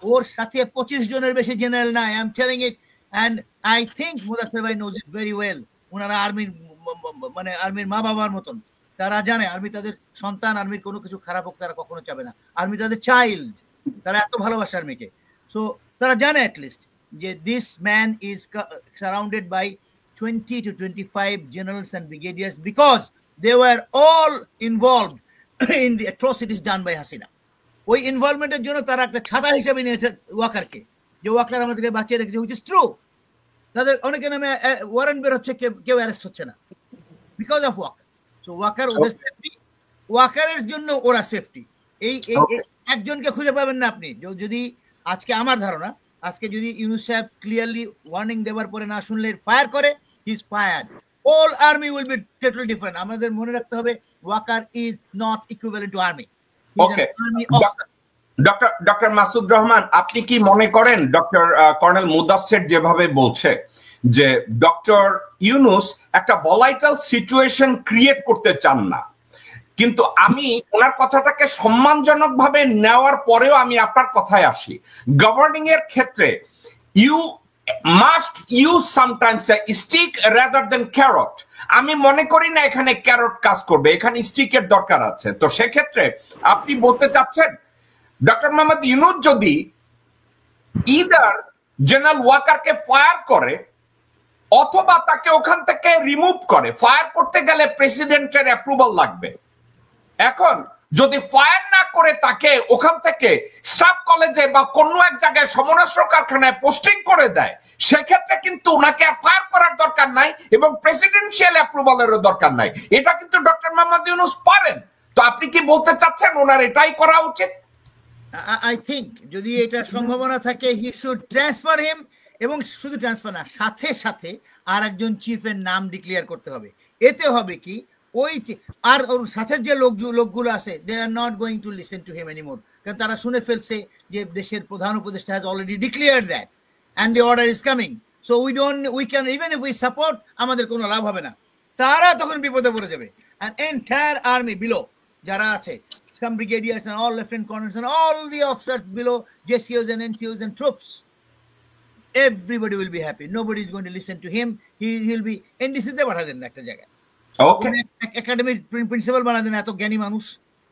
ওর সাথে 25 জনের বেশি জেনারেল নাই, I am telling it, and I think Mudassir ভাই নোজ ইট ভেরি ওয়েল। ওনারা আর্মির মা বাবার মতন, তারা জানে আর্মি তাদের সন্তান, আর্মির কোনো কিছু খারাপ হোক তারা কখনো চাবে না, আর্মি তাদের চাইল্ড, তারা এত ভালোবাসে আর্মিকে। সো তারা জানে অ্যাটলিস্ট যে this man is surrounded by 20 to 25 generals and brigadiers because they were all involved in the atrocities done by Hasina. ওই ইনভলভমেন্টের জন্য তারা একটা ছাতা হিসেবে নিয়েছে ওয়াকারকে, যে ওয়াকার আমাদেরকে বাঁচিয়ে রেখেছে, হুইচ ইজ ট্রু। তাদের অনেকে নামে ওয়ারেন্ট বের হচ্ছে, কেউ অ্যারেস্ট হচ্ছে না, because of Waker. So Waker ওদের সেফটি, ওয়াকারের জন্য ওরা সেফটি। এই একজনকে খুঁজে পাবেন না আপনি। যদি আজকে আমার ধারণা, আজকে যদি ইউনুস সাহেব ক্লিয়ারলি ওয়ার্নিং দেওয়ার পরে না শুনলে ফায়ার করে, he is fired, all army will be totally different. আমাদের মনে রাখতে হবে Waker is not equivalent to army. Okay, doctor Masud Rahman, আপনি কি মনে করেন ডক্টর কর্নেল মুদাসসির যেভাবে বলছে যে ডক্টর ইউনুস একটা ভলাইটাল সিচুয়েশন ক্রিয়েট করতে চান না, কিন্তু আমি ওনার কথাটাকে সম্মানজনক ভাবে নেওয়ার পরেও আমি আপনার কথায় আসি, গভর্নিং এর ক্ষেত্রে you must use sometimes a stick rather than carrot. আমি মনে করি না এখানে ক্যারট কাজ করবে, এখানে স্টিকের দরকার আছে। তো সেক্ষেত্রে আপনি বলতে চাচ্ছেন ডক্টর মোহাম্মদ ইউনুস যদি ইদার জেনারেল ওয়াকারকে ফায়ার করে অথবা তাকে ওখান থেকে রিমুভ করে, ফায়ার করতে গেলে প্রেসিডেন্টের অ্যাপ্রুভাল লাগবে। এখন যদি ফায়ার না করে তাকে ওখান থেকে স্টাফ কলেজে বা কোনো এক জায়গায় সমরাস্ত্র কারখানায় পোস্টিং করে দেয়, সেক্ষেত্রে কিন্তু ওনাকে ফায়ার করার দরকার নাই এবং প্রেসিডেন্সিয়াল অ্যাপ্রুভালেরও দরকার নাই। এটা কিন্তু ডক্টর মোহাম্মদ ইউনুস পারেন। তো আপনি কি বলতে চাচ্ছেন ওনার এটাই করা উচিত? আই থিংক যদি এটা সম্ভাবনা থাকে, হি শুড ট্রান্সফার হিম, এবং শুধু ট্রান্সফার না, সাথে সাথে আর একজন চিফের নাম ডিক্লেয়ার করতে হবে। এতে হবে কি, ওই আর ওর সাথে যে লোকগুলো আছে, they are not going to listen to him anymore, কারণ তারা শুনে ফেলছে যে দেশের প্রধান উপদেষ্টা has already declared that and the order is coming. So we can even if we support, আমাদের কোনো লাভ হবে না, তারা তখন বিপদে পড়ে যাবে। অ্যান্ড এন্টায়ার আর্মি বিলো যারা আছে, some brigadiers and all lieutenant colonels and all the officers below, JCOs and NCOs and troops, everybody will be happy. Nobody is going to listen to him. He'll be NDC তে পাঠা দেন একটা জায়গায়, ওকে, একাডেমির principal বানা দেন, এত জ্ঞানী মানুষ,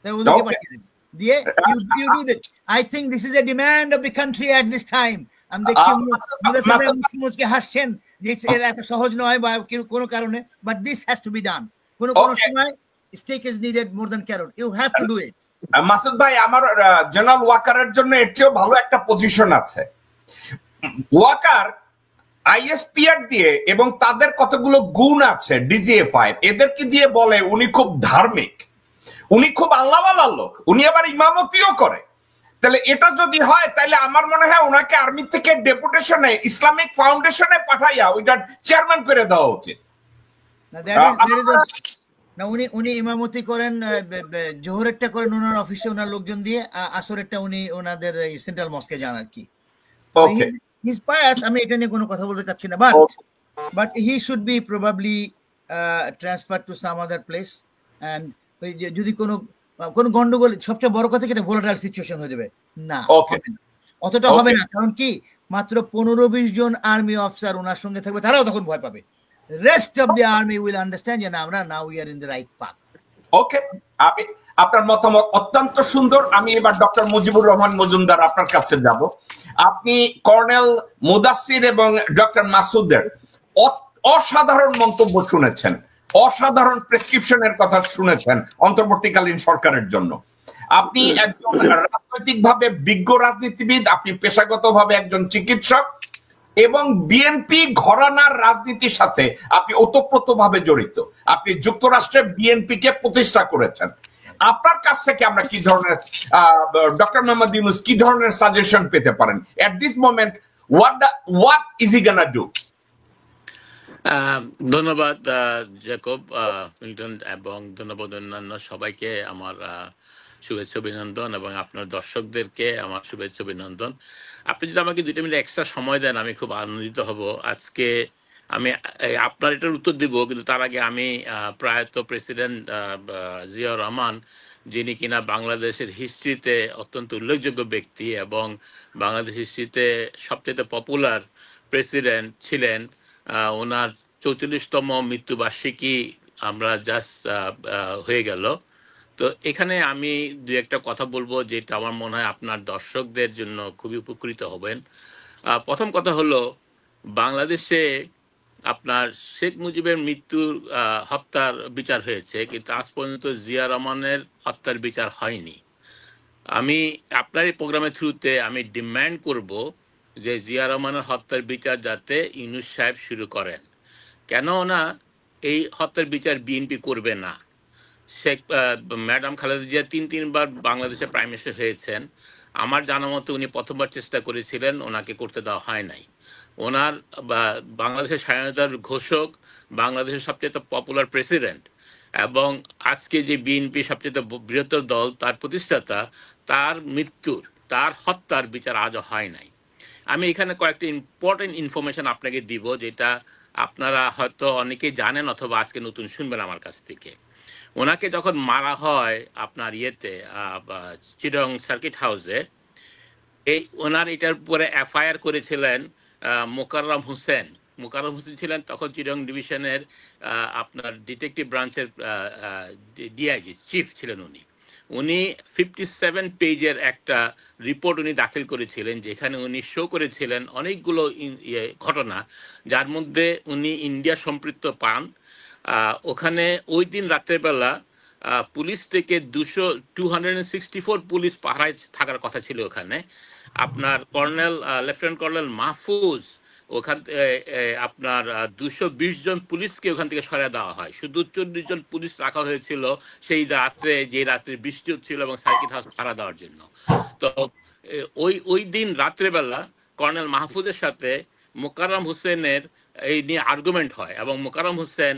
তাই ওদেরকে পাঠিয়ে দেন দিয়ে you do that. I think this is a demand of the country at this time. আমি দেখছি মুসকে হাসছেন যে এত সহজ নয় বা কোনো কারণে, but this has to be done. কোনো সময় stick is needed more than carrot. You have to do it. Masud ভাই, আমার জেনারেল ওয়াকারের জন্য এর চেয়েও ভালো একটা পজিশন আছে। ওয়াকার আইএসপিআর দিয়ে এবং তাদের কতগুলো গুণ আছে ডিজিএফআই, এদেরকে দিয়ে বলে উনি খুব ধার্মিক, উনি খুব আল্লাহওয়ালা লোক, উনি আবার ইমামতিও করে। তাহলে এটা যদি হয়, তাহলে আমার মনে হয় ওনাকে আর্মি থেকে ডেপুটেশনে ইসলামিক ফাউন্ডেশনে পাঠাইয়া ওইটার চেয়ারম্যান করে দেওয়া উচিত। না, উনি ইমামতি করেন, জোহরেরটা করেন ওনার অফিসে ওনার লোকজন দিয়ে, আসরেরটা উনি ওনাদের সেন্ট্রাল মস্কে যান আর কি। হিজ পায়াস, আমি এটা নিয়ে কোনো কথা বলতে চাচ্ছি না, but he should be probably transfer to some other place. And যদি কোনো গন্ডগোল, সবচেয়ে বড় কথা কি, এটা ভোলাটাইল সিচুয়েশন হয়ে যাবে না, অতটা হবে না, কারণ কি মাত্র 15-20 জন আর্মি অফিসার ওনার সঙ্গে থাকবে, তারাও তখন ভয় পাবে। Rest of the army will understand যে আমরা now we are in the right path. ওকে, আপনার মতামত অত্যন্ত সুন্দর। আমি এবার ডক্টর মুজিবুর রহমান মজুমদার আপনার কাছে যাব। আপনি কর্নেল মুদাসসির এবং ডক্টর মাসুদের অসাধারণ মন্তব্য শুনেছেন। অসাধারণ প্রেসক্রিপশনের কথা শুনেছেন অন্তর্বর্তীকালীন সরকারের জন্য। আপনি একজন রাজনৈতিকভাবে বিজ্ঞ রাজনীতিবিদ, আপনি পেশাগতভাবে একজন চিকিৎসক, এবং বিএনপি ঘরানার রাজনীতির সাথে আপনি ওতপ্রোতভাবে জড়িত। আপনি যুক্তরাষ্ট্রে বিএনপি কে প্রতিষ্ঠা করেছেন। আপনার কাছ থেকে আমরা কি ধরনের ডক্টর মোহাম্মদ ইউনূস কি ধরনের সাজেশন পেতে পারেন at this moment? What is he gonna do? ধন্যবাদ জ্যাকব মিল্টন, এবং ধন্যবাদ অন্যান্য সবাইকে আমার শুভেচ্ছা অভিনন্দন, এবং আপনার দর্শকদেরকে আমার শুভেচ্ছা অভিনন্দন। আপনি যদি আমাকে 2 মিনিট এক্সট্রা সময় দেন আমি খুব আনন্দিত হব। আজকে আমি আপনার এটার উত্তর দিব, কিন্তু তার আগে আমি প্রয়াত প্রেসিডেন্ট জিয়াউর রহমান, যিনি কিনা বাংলাদেশের হিস্ট্রিতে অত্যন্ত উল্লেখযোগ্য ব্যক্তি এবং বাংলাদেশ হিস্ট্রিতে সবচেয়ে পপুলার প্রেসিডেন্ট ছিলেন, ওনার 44তম মৃত্যুবার্ষিকী আমরা জাস্ট হয়ে গেল। তো এখানে আমি 2-একটা কথা বলবো যেটা আমার মনে হয় আপনার দর্শকদের জন্য খুবই উপকৃত হবেন। প্রথম কথা হলো, বাংলাদেশে আপনার শেখ মুজিবের মৃত্যুর হত্যার বিচার হয়েছে, কিন্তু আজ পর্যন্ত জিয়া রহমানের হত্যার বিচার হয়নি। আমি আপনার এই প্রোগ্রামের থ্রুতে আমি ডিমান্ড করব যে জিয়া রহমানের হত্যার বিচার যাতে ইউনূস সাহেব শুরু করেন। কেননা এই হত্যার বিচার বিএনপি করবে না। শেখ ম্যাডাম খালেদা জিয়া 3-3বার বাংলাদেশের প্রাইম মিনিস্টার হয়েছেন। আমার জানা মতো উনি প্রথমবার চেষ্টা করেছিলেন, ওনাকে করতে দেওয়া হয় নাই। ওনার বাংলাদেশের স্বাধীনতার ঘোষক, বাংলাদেশের সবচেয়ে পপুলার প্রেসিডেন্ট, এবং আজকে যে বিএনপি সবচেয়ে বৃহত্তর দল, তার প্রতিষ্ঠাতা, তার মৃত্যুর, তার হত্যার বিচার আজও হয় নাই। আমি এখানে কয়েকটা ইম্পর্টেন্ট ইনফরমেশন আপনাকে দিব, যেটা আপনারা হয়তো অনেকেই জানেন অথবা আজকে নতুন শুনবেন আমার কাছ থেকে। ওনাকে যখন মারা হয় আপনার চিটং সার্কিট হাউসে, ওনার এটার উপরে এফআইআর করেছিলেন মোকাররম হোসেন। মোকাররম হোসেন ছিলেন তখন চিটং ডিভিশনের আপনার ডিটেকটিভ ব্রাঞ্চের ডিআইজি চিফ ছিলেন উনি 57 পেজের একটা রিপোর্ট উনি দাখিল করেছিলেন, যেখানে উনি শো করেছিলেন অনেকগুলো ঘটনা, যার মধ্যে উনি ইন্ডিয়া সম্পৃক্ত পান। ওখানে ওই দিন রাতের বেলা পুলিশ থেকে 264 পুলিশ পাহারায় থাকার কথা ছিল ওখানে। আপনার লেফটেন্যান্ট কর্নেল মাহফুজ ওখান আপনার 220 জন পুলিশকে ওখান থেকে সরিয়ে দেওয়া হয়। শুধু 40 জন পুলিশ রাখা হয়েছিল সেই রাত্রে, যে রাত্রে বৃষ্টি হচ্ছিল, এবং সার্কিট হাউস পাহারা দেওয়ার জন্য। তো ওই দিন রাত্রেবেলা কর্নেল মাহফুজের সাথে মোকাররম হোসেনের এই নিয়ে আর্গুমেন্ট হয়, এবং মোকাররম হোসেন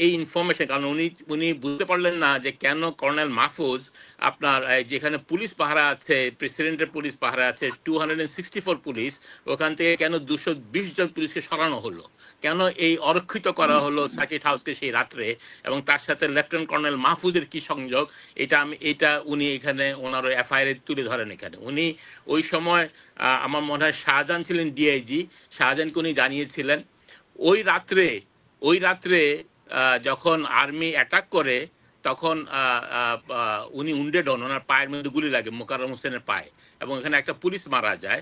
এই ইনফরমেশন, কারণ উনি বুঝতে পারলেন না যে কেন কর্নেল মাহফুজ আপনার যেখানে পুলিশ পাহারা আছে, প্রেসিডেন্টের পুলিশ পাহারা আছে 264 পুলিশ, ওখান থেকে কেন 220 জন পুলিশকে সরানো হলো, কেন এই অরক্ষিত করা হলো সার্কিট হাউসকে সেই রাত্রে, এবং তার সাথে লেফটেন্যান্ট কর্নেল মাহফুজের কি সংযোগ, এটা উনি এখানে ওনার এফআইআর তুলে ধরেন। এখানে উনি ওই সময় আমার মনে হয় শাহজাহান ছিলেন ডিআইজি, শাহজাহানকে উনি জানিয়েছিলেন। ওই রাত্রে যখন আর্মি অ্যাটাক করে, তখন উনি উন্ডেড হন, ওনার পায়ের মধ্যে গুলি লাগে, মোকাররম হোসেনের পায়ে, এবং এখানে একটা পুলিশ মারা যায়।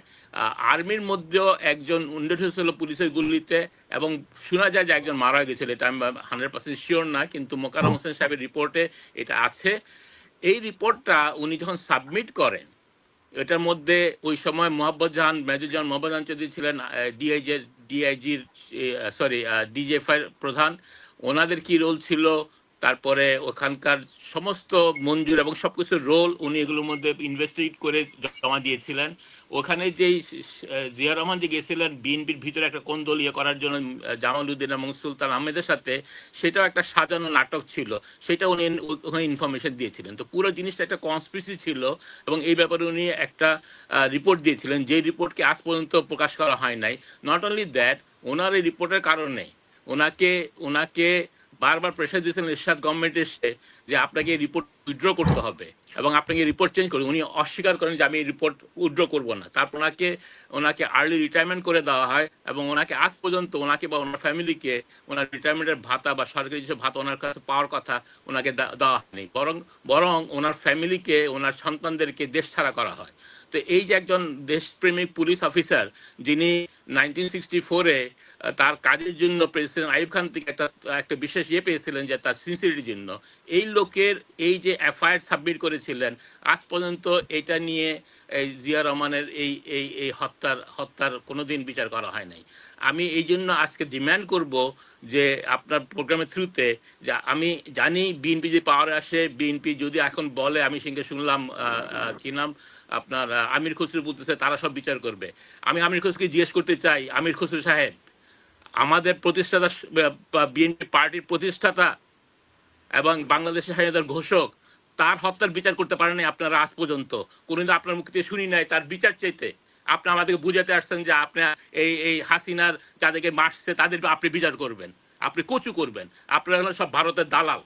আর্মির মধ্যেও একজন উন্ডেড হয়েছিল পুলিশের গুলিতে, এবং শোনা যায় যে একজন মারা গেছিল। এটা আমি 100% শিওর না, কিন্তু মোকাররম হোসেন সাহেবের রিপোর্টে এটা আছে। এই রিপোর্টটা উনি যখন সাবমিট করেন, এটার মধ্যে ওই সময় মেজর জাহান মোহাম্মদ জাহান চৌধুরী ছিলেন ডিজিএফআই প্রধান। ওনাদের কি রোল ছিল, তারপরে ওখানকার সমস্ত মঞ্জুর এবং সবকিছুর রোল উনি এগুলোর মধ্যে ইনভেস্টিগেট করে জমা দিয়েছিলেন। ওখানে যেই জিয়া রহমান যে গেছিলেন বিএনপির ভিতরে একটা কোন্দল করার জন্য জামাল উদ্দিন এবং সুলতান আহমেদের সাথে, সেটাও একটা সাজানো নাটক ছিল, সেটা উনি ওখানে ইনফরমেশন দিয়েছিলেন। তো পুরো জিনিসটা একটা কনস্পিরেসি ছিল, এবং এই ব্যাপারে উনি একটা রিপোর্ট দিয়েছিলেন, যে রিপোর্টকে আজ পর্যন্ত প্রকাশ করা হয় নাই। নট অনলি দ্যাট, ওনার এই রিপোর্টের কারণে ওনাকে বারবার প্রেশার দিয়েছিলেন এরশাদ গভর্নমেন্ট এসে যে আপনাকে এই রিপোর্ট উইথড্র করতে হবে এবং আপনাকে রিপোর্ট চেঞ্জ করুন। উনি অস্বীকার করেন যে আমি এই রিপোর্ট উইথড্র করবো না। তারপর ওনাকে আর্লি রিটায়ারমেন্ট করে দেওয়া হয়, এবং ওনাকে আজ পর্যন্ত ওনাকে বা ওনার ফ্যামিলিকে ওনার রিটায়ারমেন্টের ভাতা বা সরকারি যেসব ভাতা ওনার কাছে পাওয়ার কথা ওনাকে দেওয়া হয়নি, বরং ওনার ফ্যামিলিকে, ওনার সন্তানদেরকে দেশ ছাড়া করা হয়। তো এই যে একজন দেশপ্রেমিক পুলিশ অফিসার যিনি 1964-এ তার কাজের জন্য প্রেসিডেন্ট আইয়ুব খান থেকে একটা বিশেষ পেয়েছিলেন যে তার সিনসিয়ারিটির জন্য, এই লোকের এই যে এফআইআর সাবমিট করেছিলেন, আজ পর্যন্ত এটা নিয়ে এই জিয়া রহমানের এই এই এই হত্যার কোনোদিন বিচার করা হয় নাই। আমি এই জন্য আজকে ডিম্যান্ড করব যে আপনার প্রোগ্রামের থ্রুতে, যে আমি জানি বিএনপি যে পাওয়ারে আসে, বিএনপি যদি এখন বলে, আমি সঙ্গে শুনলাম কি নাম আপনার আমির খসরু বলতেছে তারা সব বিচার করবে। আমি আমির খসরুকে জিজ্ঞেস করতে চাই, আমির খসরু সাহেব, আমাদের প্রতিষ্ঠাতা বিএনপি পার্টির প্রতিষ্ঠাতা এবং বাংলাদেশের স্বাধীনতার ঘোষক, তার হত্যার বিচার করতে পারেন আপনারা আজ পর্যন্ত। কোনদিন আপনার মুখ থেকে শুনি নাই তার বিচার চাইতে। আপনি আমাদেরকে বুঝাতে আসছেন যে আপনি এই হাসিনার যাদেরকে মারছে তাদের আপনি বিচার করবেন, আপনি কচু করবেন। আপনারা হলো সব ভারতের দালাল।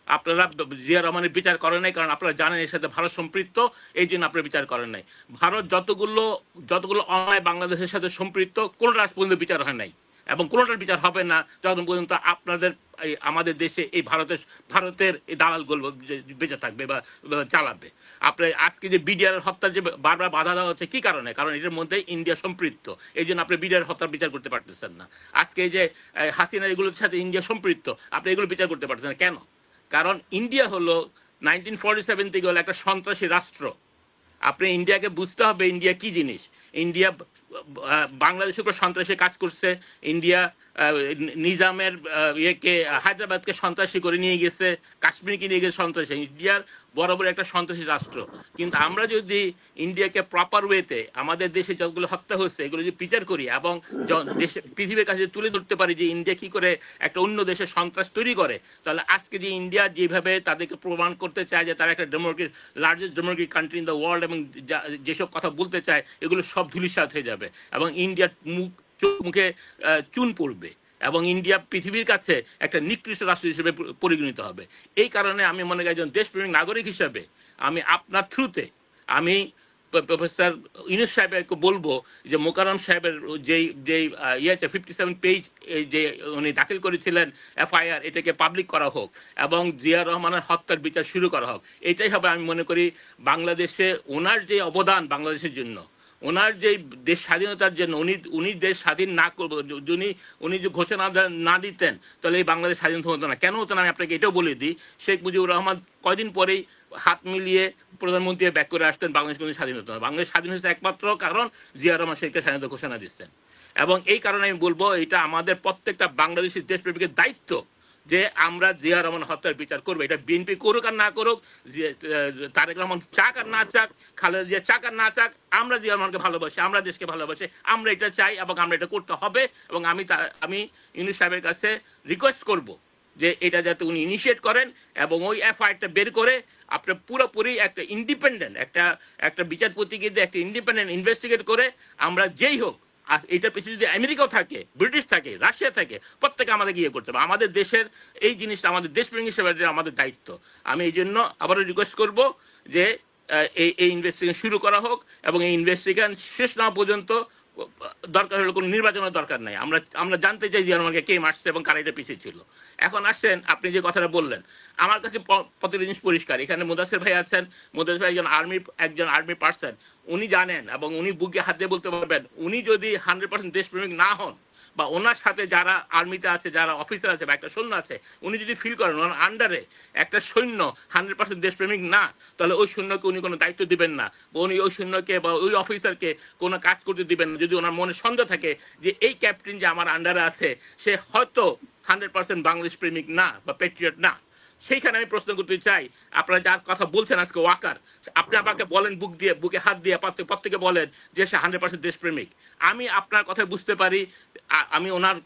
আপনারা জিয়া রহমানের বিচার করেন নাই, কারণ আপনারা জানেন এর সাথে ভারত সম্পৃক্ত, এই জন্য আপনারা বিচার করেন নাই। ভারত যতগুলো অন্যায় বাংলাদেশের সাথে সম্পৃক্ত, কোনোটা আজ পর্যন্ত বিচার হয় নাই এবং কোনোটার বিচার হবে না যতক্ষণ পর্যন্ত আপনাদের আমাদের দেশে এই ভারতের এই দালালগুলো বেঁচে থাকবে বা চালাবে। আপনার আজকে যে বিডিআর হত্যা যে বারবার বাধা দেওয়া হচ্ছে কি কারণে? কারণ এটার মধ্যে ইন্ডিয়া সম্পৃক্ত, এই জন্য আপনি বিডিআর হত্যার বিচার করতে পারতেছেন না। আজকে এই যে হাসিনার এগুলোর সাথে ইন্ডিয়া সম্পৃক্ত, আপনি এগুলো বিচার করতে পারতেছেন না। কেন? কারণ ইন্ডিয়া হলো 1947 থেকে হলো একটা সন্ত্রাসী রাষ্ট্র। আপনি ইন্ডিয়াকে বুঝতে হবে ইন্ডিয়া কি জিনিস। ইন্ডিয়া বাংলাদেশের উপর সন্ত্রাসী কাজ করছে, ইন্ডিয়া নিজামের ইয়েকে হায়দ্রাবাদকে সন্ত্রাসী করে নিয়ে গেছে, কাশ্মীরকে নিয়ে গেছে সন্ত্রাসী। ইন্ডিয়ার বরাবর একটা সন্ত্রাসী রাষ্ট্র। কিন্তু আমরা যদি ইন্ডিয়াকে প্রপার ওয়েতে আমাদের দেশে যতগুলো হত্যা হচ্ছে এগুলো যদি বিচার করি এবং দেশে পৃথিবীর কাছে তুলে ধরতে পারি যে ইন্ডিয়া কি করে একটা অন্য দেশের সন্ত্রাস তৈরি করে, তাহলে আজকে যে ইন্ডিয়া যেভাবে তাদেরকে প্রমাণ করতে চায় যে তারা একটা Democratic largest Democratic country in the world এবং যেসব কথা বলতে চায় এগুলো সব ধূলিসাৎ হয়ে যাবে এবং ইন্ডিয়ার মুখে চুন পড়বে এবং ইন্ডিয়া পৃথিবীর কাছে একটা নিকৃষ্ট রাষ্ট্র হিসেবে পরিগণিত হবে। এই কারণে আমি মনে করি একজন দেশপ্রেমিক নাগরিক হিসাবে আমি আপনার থ্রুতে আমি প্রফেসর ইউনূস সাহেবকে বলবো যে মোকাররম সাহেবের যেই 57 পেজ যে উনি দাখিল করেছিলেন এফআইআর, এটাকে পাবলিক করা হোক এবং জিয়া রহমানের হত্যার বিচার শুরু করা হোক। এটাই হবে আমি মনে করি বাংলাদেশে ওনার যে অবদান, বাংলাদেশের জন্য ওনার যে দেশ স্বাধীনতার জন্য উনি দেশ স্বাধীন না করবো, উনি যে ঘোষণা না দিতেন তাহলে এই বাংলাদেশ স্বাধীন হতো না। কেন হতো না আমি আপনাকে এটাও বলে দিই। শেখ মুজিবুর রহমান কয়দিন পরেই হাত মিলিয়ে প্রধানমন্ত্রী ব্যাক করে আসতেন, বাংলাদেশ কোনো স্বাধীন হতো না। বাংলাদেশ স্বাধীন হচ্ছে একমাত্র কারণ জিয়া রহমান শেখকে স্বাধীনতা ঘোষণা দিচ্ছেন। এবং এই কারণে আমি বলবো এটা আমাদের প্রত্যেকটা বাংলাদেশি দেশপ্রেমিকের দায়িত্ব যে আমরা জিয়া রহমান হত্যার বিচার করবো। এটা বিএনপি করুক আর না করুক, তারেক রহমান চাক আর না চাক, খালেদা জিয়া চাক আর না চাক, আমরা জিয়া রহমানকে ভালোবাসি, আমরা দেশকে ভালোবাসি, আমরা এটা চাই এবং আমরা এটা করতে হবে। এবং আমি ইউনূস সাহেবের কাছে রিকোয়েস্ট করব যে এটা যাতে উনি ইনিশিয়েট করেন এবং ওই এফআইআরটা বের করে আপনার পুরোপুরি একটা ইন্ডিপেন্ডেন্ট একটা বিচারপতিকে দিয়ে একটা ইন্ডিপেন্ডেন্ট ইনভেস্টিগেট করে আমরা যেই হোক, এটার পিছনে যদি আমেরিকাও থাকে, ব্রিটিশ থাকে, রাশিয়া থাকে, প্রত্যেকে আমাদের গিয়ে করতে হবে। আমাদের দেশের এই জিনিসটা আমাদের দেশপ্রেমিক হিসেবে আমাদের দায়িত্ব। আমি এই জন্য আবারও রিকোয়েস্ট করব যে এই ইনভেস্টিগেশন শুরু করা হোক এবং এই ইনভেস্টিগেশন শেষ না পর্যন্ত দরকার হলে কোনো নির্বাচনের দরকার নাই। আমরা জানতে চাই জিয়া রহমানকে কে মারছে এবং কারা এটা পিছিয়ে ছিল। এখন আসছেন আপনি যে কথাটা বললেন, আমার কাছে প্রতিটা জিনিস পরিষ্কার। এখানে মুদাসসির ভাই আছেন, মুদাসসির ভাই একজন আর্মি পার্সন, উনি জানেন এবং উনি বুকে হাত দিয়ে বলতে পারবেন উনি যদি 100% দেশপ্রেমিক না হন বা ওনার সাথে যারা আর্মিতে আছে, যারা অফিসার আছে বা একটা সৈন্য আছে, উনি যদি ফিল করেন ওনার আন্ডারে একটা সৈন্য 100% দেশপ্রেমিক না, তাহলে ওই সৈন্যকে উনি কোনো দায়িত্ব দিবেন না বা উনি ওই সৈন্যকে বা ওই অফিসারকে কোনো কাজ করতে দিবেন না যদি ওনার মনে সন্দেহ থাকে যে এই ক্যাপ্টেন যে আমার আন্ডারে আছে সে হয়তো 100% বাংলাদেশ প্রেমিক না বা প্যাট্রিয়ট না। সেইখানে আমি প্রশ্ন করতে চাই, আপনারা যার কথা বলছেন আজকে ওয়াকার, আপনি আমাকে বলেন বুকে হাত দিয়ে প্রত্যেকে বলেন যে সে 100% দেশপ্রেমিক। আমি আপনার কথা বুঝতে পারি, আমি ওনার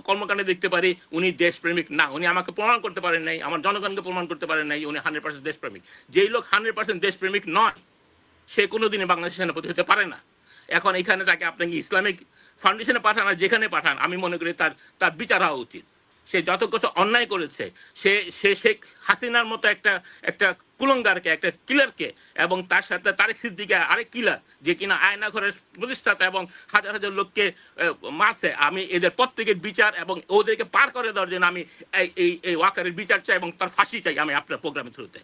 কর্মকাণ্ডে দেখতে পারি উনি দেশপ্রেমিক না। উনি আমাকে প্রমাণ করতে পারেন নাই, আমার জনগণকে প্রমাণ করতে পারেন নাই উনি 100% দেশপ্রেমিক। যেই লোক 100% দেশপ্রেমিক নয় সে কোনোদিনই বাংলাদেশের সেনাপতি হতে পারে না। এখন এখানে তাকে আপনাকে ইসলামিক ফাউন্ডেশনে পাঠান আর যেখানে পাঠান, আমি মনে করি তার বিচার হওয়া উচিত। সে যত কিছু অন্যায় করেছে, সে শেখ হাসিনার মতো একটা কুলঙ্গারকে, একটা কিলারকে, এবং তার সাথে তারেক সিদ্দিকী আরেক কিলার যে কিনা আয়না ঘরের প্রতিষ্ঠাতা এবং হাজার হাজার লোককে মারছে। আমি এদের প্রত্যেকের বিচার এবং ওদেরকে পার করে দেওয়ার জন্য আমি এই ওয়াকারের বিচার চাই এবং তার ফাঁসি চাই আমি আপনার প্রোগ্রামের থ্রুতে।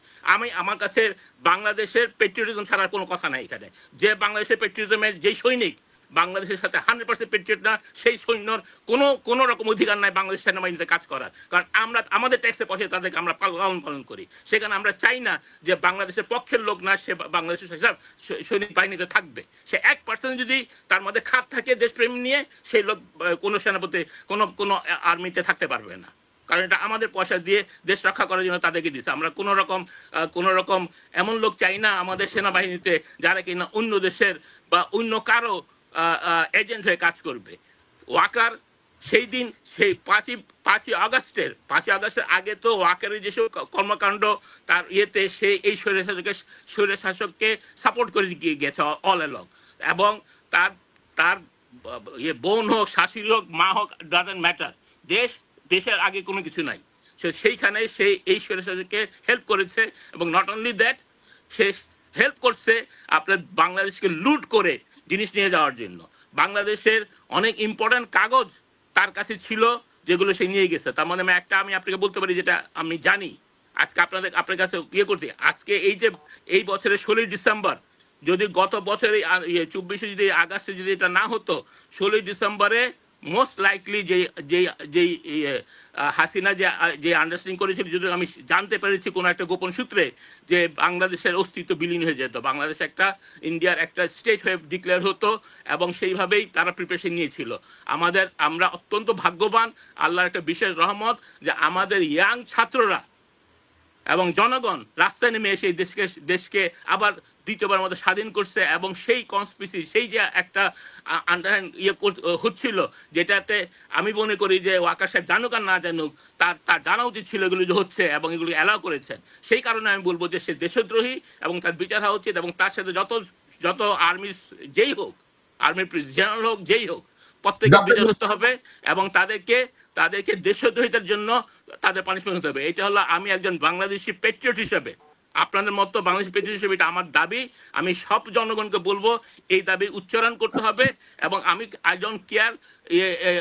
আমার কাছে বাংলাদেশের পেট্রিয়টিজম ছাড়ার কোনো কথা নাই এখানে। যে বাংলাদেশের পেট্রিয়টিজমের যেই সৈনিক বাংলাদেশের সাথে 100% পেট্রিয়ট না, সেই সৈন্যর কোনো রকম অধিকার নাই বাংলাদেশ সেনাবাহিনীতে কাজ করার। কারণ আমরা আমাদের ট্যাক্সের পয়সা তাদেরকে আমরা লালন পালন করি। সেখানে আমরা চাই না যে বাংলাদেশের পক্ষের লোক না সে বাংলাদেশের সৈনিক বাহিনীতে থাকবে। সে 1% যদি তার মধ্যে খাত থাকে দেশপ্রেম নিয়ে, সেই লোক কোনো সেনাপতি কোনো আর্মিতে থাকতে পারবে না। কারণ এটা আমাদের পয়সা দিয়ে দেশ রক্ষা করার জন্য তাদেরকে দিচ্ছে। আমরা কোনো রকম এমন লোক চাই না আমাদের সেনাবাহিনীতে যারা কিনা অন্য দেশের বা অন্য কারো এজেন্ট হয়ে কাজ করবে। ওয়াকার সেই দিন সেই 5ই আগস্টের আগে তো ওয়াকারের যেসব কর্মকাণ্ড তার ইয়েতে সে এই স্বৈরশাসককে সাপোর্ট করে গেছে অল এলং, এবং তার বোন হোক, শাশুড়ি হোক, মা হোক, ডাজন্ট ম্যাটার, দেশের আগে কোনো কিছু নাই। সেইখানে সে এই স্বৈরশাসককে হেল্প করেছে, এবং not only that, say help করছে আপনার বাংলাদেশকে লুট করে জিনিস নিয়ে যাওয়ার জন্য। বাংলাদেশের অনেক ইম্পর্টেন্ট কাগজ তার কাছে ছিল যেগুলো সে নিয়ে গেছে। তার মানে আমি আপনাকে বলতে পারি যেটা আমি জানি আজকে আপনার কাছে করতে। আজকে এই বছরের 16 ডিসেম্বর যদি গত বছরের 24 যদি আগস্টে যদি এটা না হতো, 16 ডিসেম্বরে মোস্ট লাইকলি যে হাসিনা যে আন্ডারস্ট্যান্ডিং করেছিল, যদি আমি জানতে পেরেছি কোনো একটা গোপন সূত্রে, যে বাংলাদেশের অস্তিত্ব বিলীন হয়ে যেত, বাংলাদেশ একটা ইন্ডিয়ার একটা স্টেট হয়ে ডিক্লেয়ার হতো, এবং সেইভাবেই তারা প্রিপারেশন নিয়েছিল। আমরা অত্যন্ত ভাগ্যবান, আল্লাহর একটা বিশেষ রহমত যে আমাদের ইয়াং ছাত্ররা এবং জনগণ রাস্তায় নেমে এসে দেশকে আবার দ্বিতীয়বার মতো স্বাধীন করছে, এবং সেই কনস্পিরেসি, সেই যে একটা আন্ডারহ্যান্ড হচ্ছিল, যেটাতে আমি মনে করি যে ওয়াকার সাহেব জানুক আর না জানুক, তার জানা উচিত ছিল এগুলো যে হচ্ছে, এবং এগুলো অ্যালাউ করেছেন। সেই কারণে আমি বলবো যে সে দেশদ্রোহী, এবং তার বিচার হওয়া উচিত, এবং তার সাথে যত আর্মি যেই হোক, আর্মির জেনারেল হোক, যেই হোক, প্রত্যেকের বিচার হতে হবে, এবং তাদেরকে দেশদ্রোহিতার জন্য তাদের পানিশমেন্ট হতে হবে। এটা হলো আমি একজন বাংলাদেশি পেট্রিয়ট হিসেবে, আপনাদের মতো বাংলাদেশি পেট্রিয়ট হিসেবে এটা আমার দাবি। আমি সব জনগণকে বলবো এই দাবি উচ্চারণ করতে হবে। এবং আমি আই ডোন্ট কেয়ার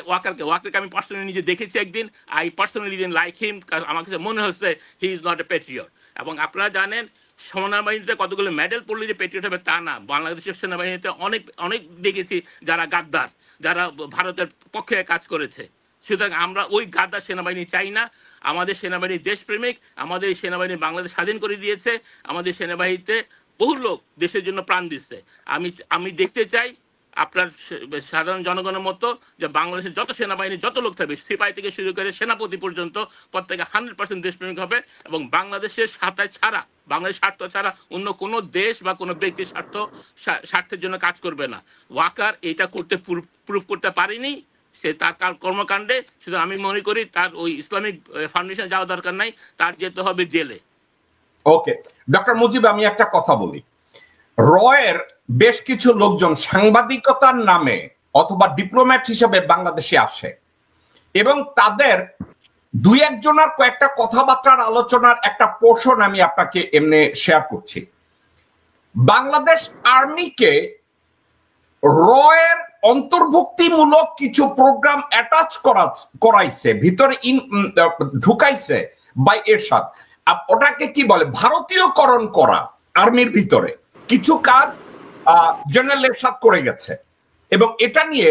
ওয়াকারকে আমি পার্সোনালি নিজে দেখেছি একদিন, I personally didn't like him, কারণ আমার কাছে মনে হচ্ছে he is not a patriot. এবং আপনারা জানেন সেনাবাহিনীতে কতগুলো মেডেল পড়লে যে পেট্রিয়ট হবে তা না। বাংলাদেশের সেনাবাহিনীতে অনেক দেখেছি যারা গাদ্দার, যারা ভারতের পক্ষে কাজ করেছে। সুতরাং আমরা ওই গাদ্দার সেনাবাহিনী চাই না। আমাদের সেনাবাহিনী দেশপ্রেমিক, আমাদের সেনাবাহিনী বাংলাদেশ স্বাধীন করে দিয়েছে, আমাদের সেনাবাহিনীতে বহু লোক দেশের জন্য প্রাণ দিচ্ছে। আমি দেখতে চাই আপনার সাধারণ জনগণের মতো যে বাংলাদেশের যত সেনাবাহিনী যত লোক থাকবে, সিপাহী থেকে শুরু করে সেনাপতি পর্যন্ত, প্রত্যেকে 100% দেশপ্রেমিক হবে, এবং বাংলাদেশের স্বার্থ ছাড়া অন্য কোনো দেশ বা কোনো ব্যক্তির স্বার্থের জন্য কাজ করবে না। ওয়াকার এটা করতে প্রুফ করতে পারেনি, সে তার কর্মকাণ্ডে। শুধু আমি মনে করি তার ওই ইসলামিক ফাউন্ডেশন যাওয়া দরকার নাই, তার যেতে হবে জেলে। ওকে ডক্টর মুজিব, আমি একটা কথা বলি, রয়ের বেশ কিছু লোকজন সাংবাদিকতার নামে অথবা ডিপ্লোম্যাট হিসেবে বাংলাদেশে আসে, এবং তাদের দুই একজনের কয়েকটা কথাবার্তার আলোচনার একটা পোর্শন আমি আপনাকে এমনি শেয়ার করছি। বাংলাদেশ আর্মিকে রয়ের অন্তর্ভুক্তিমূলক কিছু প্রোগ্রাম অ্যাটাচ করাইছে, ভিতরে ঢুকাইছে বাই এরশাদ। ওটাকে কি বলে, ভারতীয়করণ করা। আর্মির ভিতরে কিছু কাজ জেনারেল এরশাদ করে গেছে, এবং এটা নিয়ে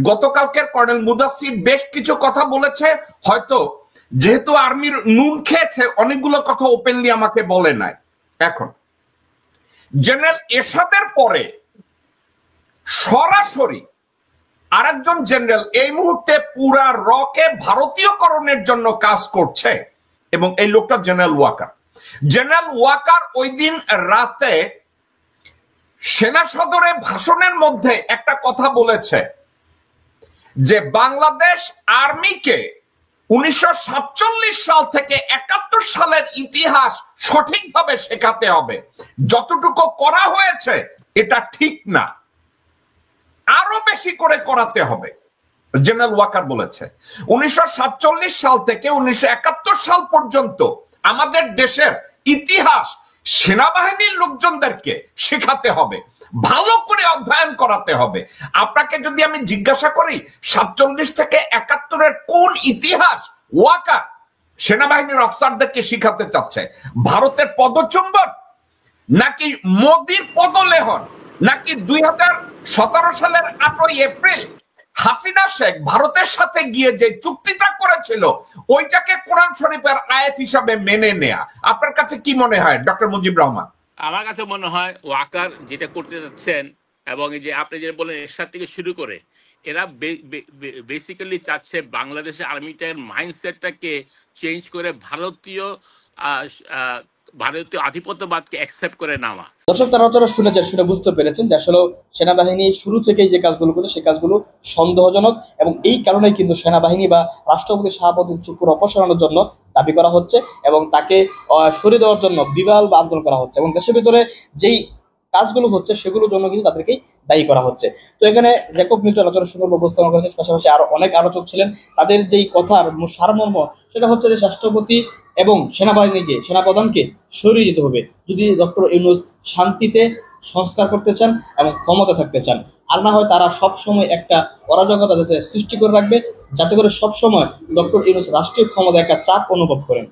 গতকালকের কর্নেল মুদাসসির বেশ কিছু কথা বলেছে। হয়তো যেহেতু আর্মির নুন খেয়েছে, অনেকগুলো কথা ওপেনলি আমাকে বলে নাই। এখন জেনারেল এরশাদের পরে সরাসরি আরেকজন জেনারেল এই মুহূর্তে পুরা রকে ভারতীয়করণের জন্য কাজ করছে, এবং এই লোকটা জেনারেল ওয়াকার। জেনারেল ওয়াকার ওই দিন রাতে সেনা সদরে ভাষণের মধ্যে একটা কথা বলেছে যে বাংলাদেশ আর্মিকে 1947 সাল থেকে 71 সালের ইতিহাস সঠিকভাবে শেখাতে হবে। যতটুকু করা হয়েছে এটা ঠিক না, আরো বেশি করে করাতে হবে। জেনারেল ওয়াকার বলেছে 1947 সাল থেকে 1971 সাল পর্যন্ত আমাদের দেশের ইতিহাস সেনাবাহিনীর লোকজনদেরকে শেখাতে হবে, ভালো করে অধ্যয়ন করাতে হবে। আপনাকে যদি আমি জিজ্ঞাসা করি 47 থেকে 71-এর কোন ইতিহাস ওয়াকার সেনাবাহিনীর অফিসারদেরকে শিখাতে চাচ্ছে? ভারতের পদচুম্বন, নাকি মোদির পদলেহন, নাকি 2017 সালের 8ই এপ্রিল হাসিনা শেখ ভারতের সাথে গিয়ে যে চুক্তিটা করেছিল ওইটাকে কোরআন শরীফের আয়াত হিসাবে মেনে নেয়া? আপনার কাছে কি মনে হয় ডক্টর মুজিব রহমান? আমার কাছে মনে হয় ওয়াকার যেটা করতে যাচ্ছেন এবং এই যে আপনি যেটা বলেন এরশাদ থেকে শুরু করে এরা বেসিক্যালি চাচ্ছে বাংলাদেশের আর্মিটার মাইন্ডসেটটাকে চেঞ্জ করে ভারতীয় আধিপত্যবাদকে অ্যাকসেপ্ট করে নেওয়া। দর্শক তারা শুনেছেন, শুনে বুঝতে পেরেছেন যে আসলে সেনাবাহিনী শুরু থেকেই যে কাজগুলো করে সেই কাজগুলো সন্দেহজনক, এবং এই কারণেই কিন্তু সেনাবাহিনী বা রাষ্ট্রপতি শাহাবুদ্দিন চুপ্পুর অপসারণের জন্য দাবি করা হচ্ছে এবং তাকে সরিয়ে দেওয়ার জন্য বিবাল বা আন্দোলন করা হচ্ছে, এবং দেশের ভিতরে যেই কাজগুলো হচ্ছে সেগুলোর জন্য কিন্তু তাদেরকেই দায়ী করা হচ্ছে। তো এখানে জ্যাকব মিল্টন আলোচনা সুন্দর উপস্থাপন করেছেন, পাশাপাশি আরো অনেক আলোচক ছিলেন। তাদের যেই কথার সারমর্ম সেটা হচ্ছে যে রাষ্ট্রপতি এবং সেনাবাহিনীকে, সেনাপ্রধানকে সরিয়ে দিতে হবে যদি ডক্টর ইউনূস শান্তিতে সংস্কার করতে চান এবং ক্ষমতা থাকতে চান। আর না হয় তারা সবসময় একটা অরাজকতা দেশে সৃষ্টি করে রাখবে, যাতে করে সবসময় ডক্টর ইউনূস রাষ্ট্রীয় ক্ষমতায় একটা চাপ অনুভব করেন।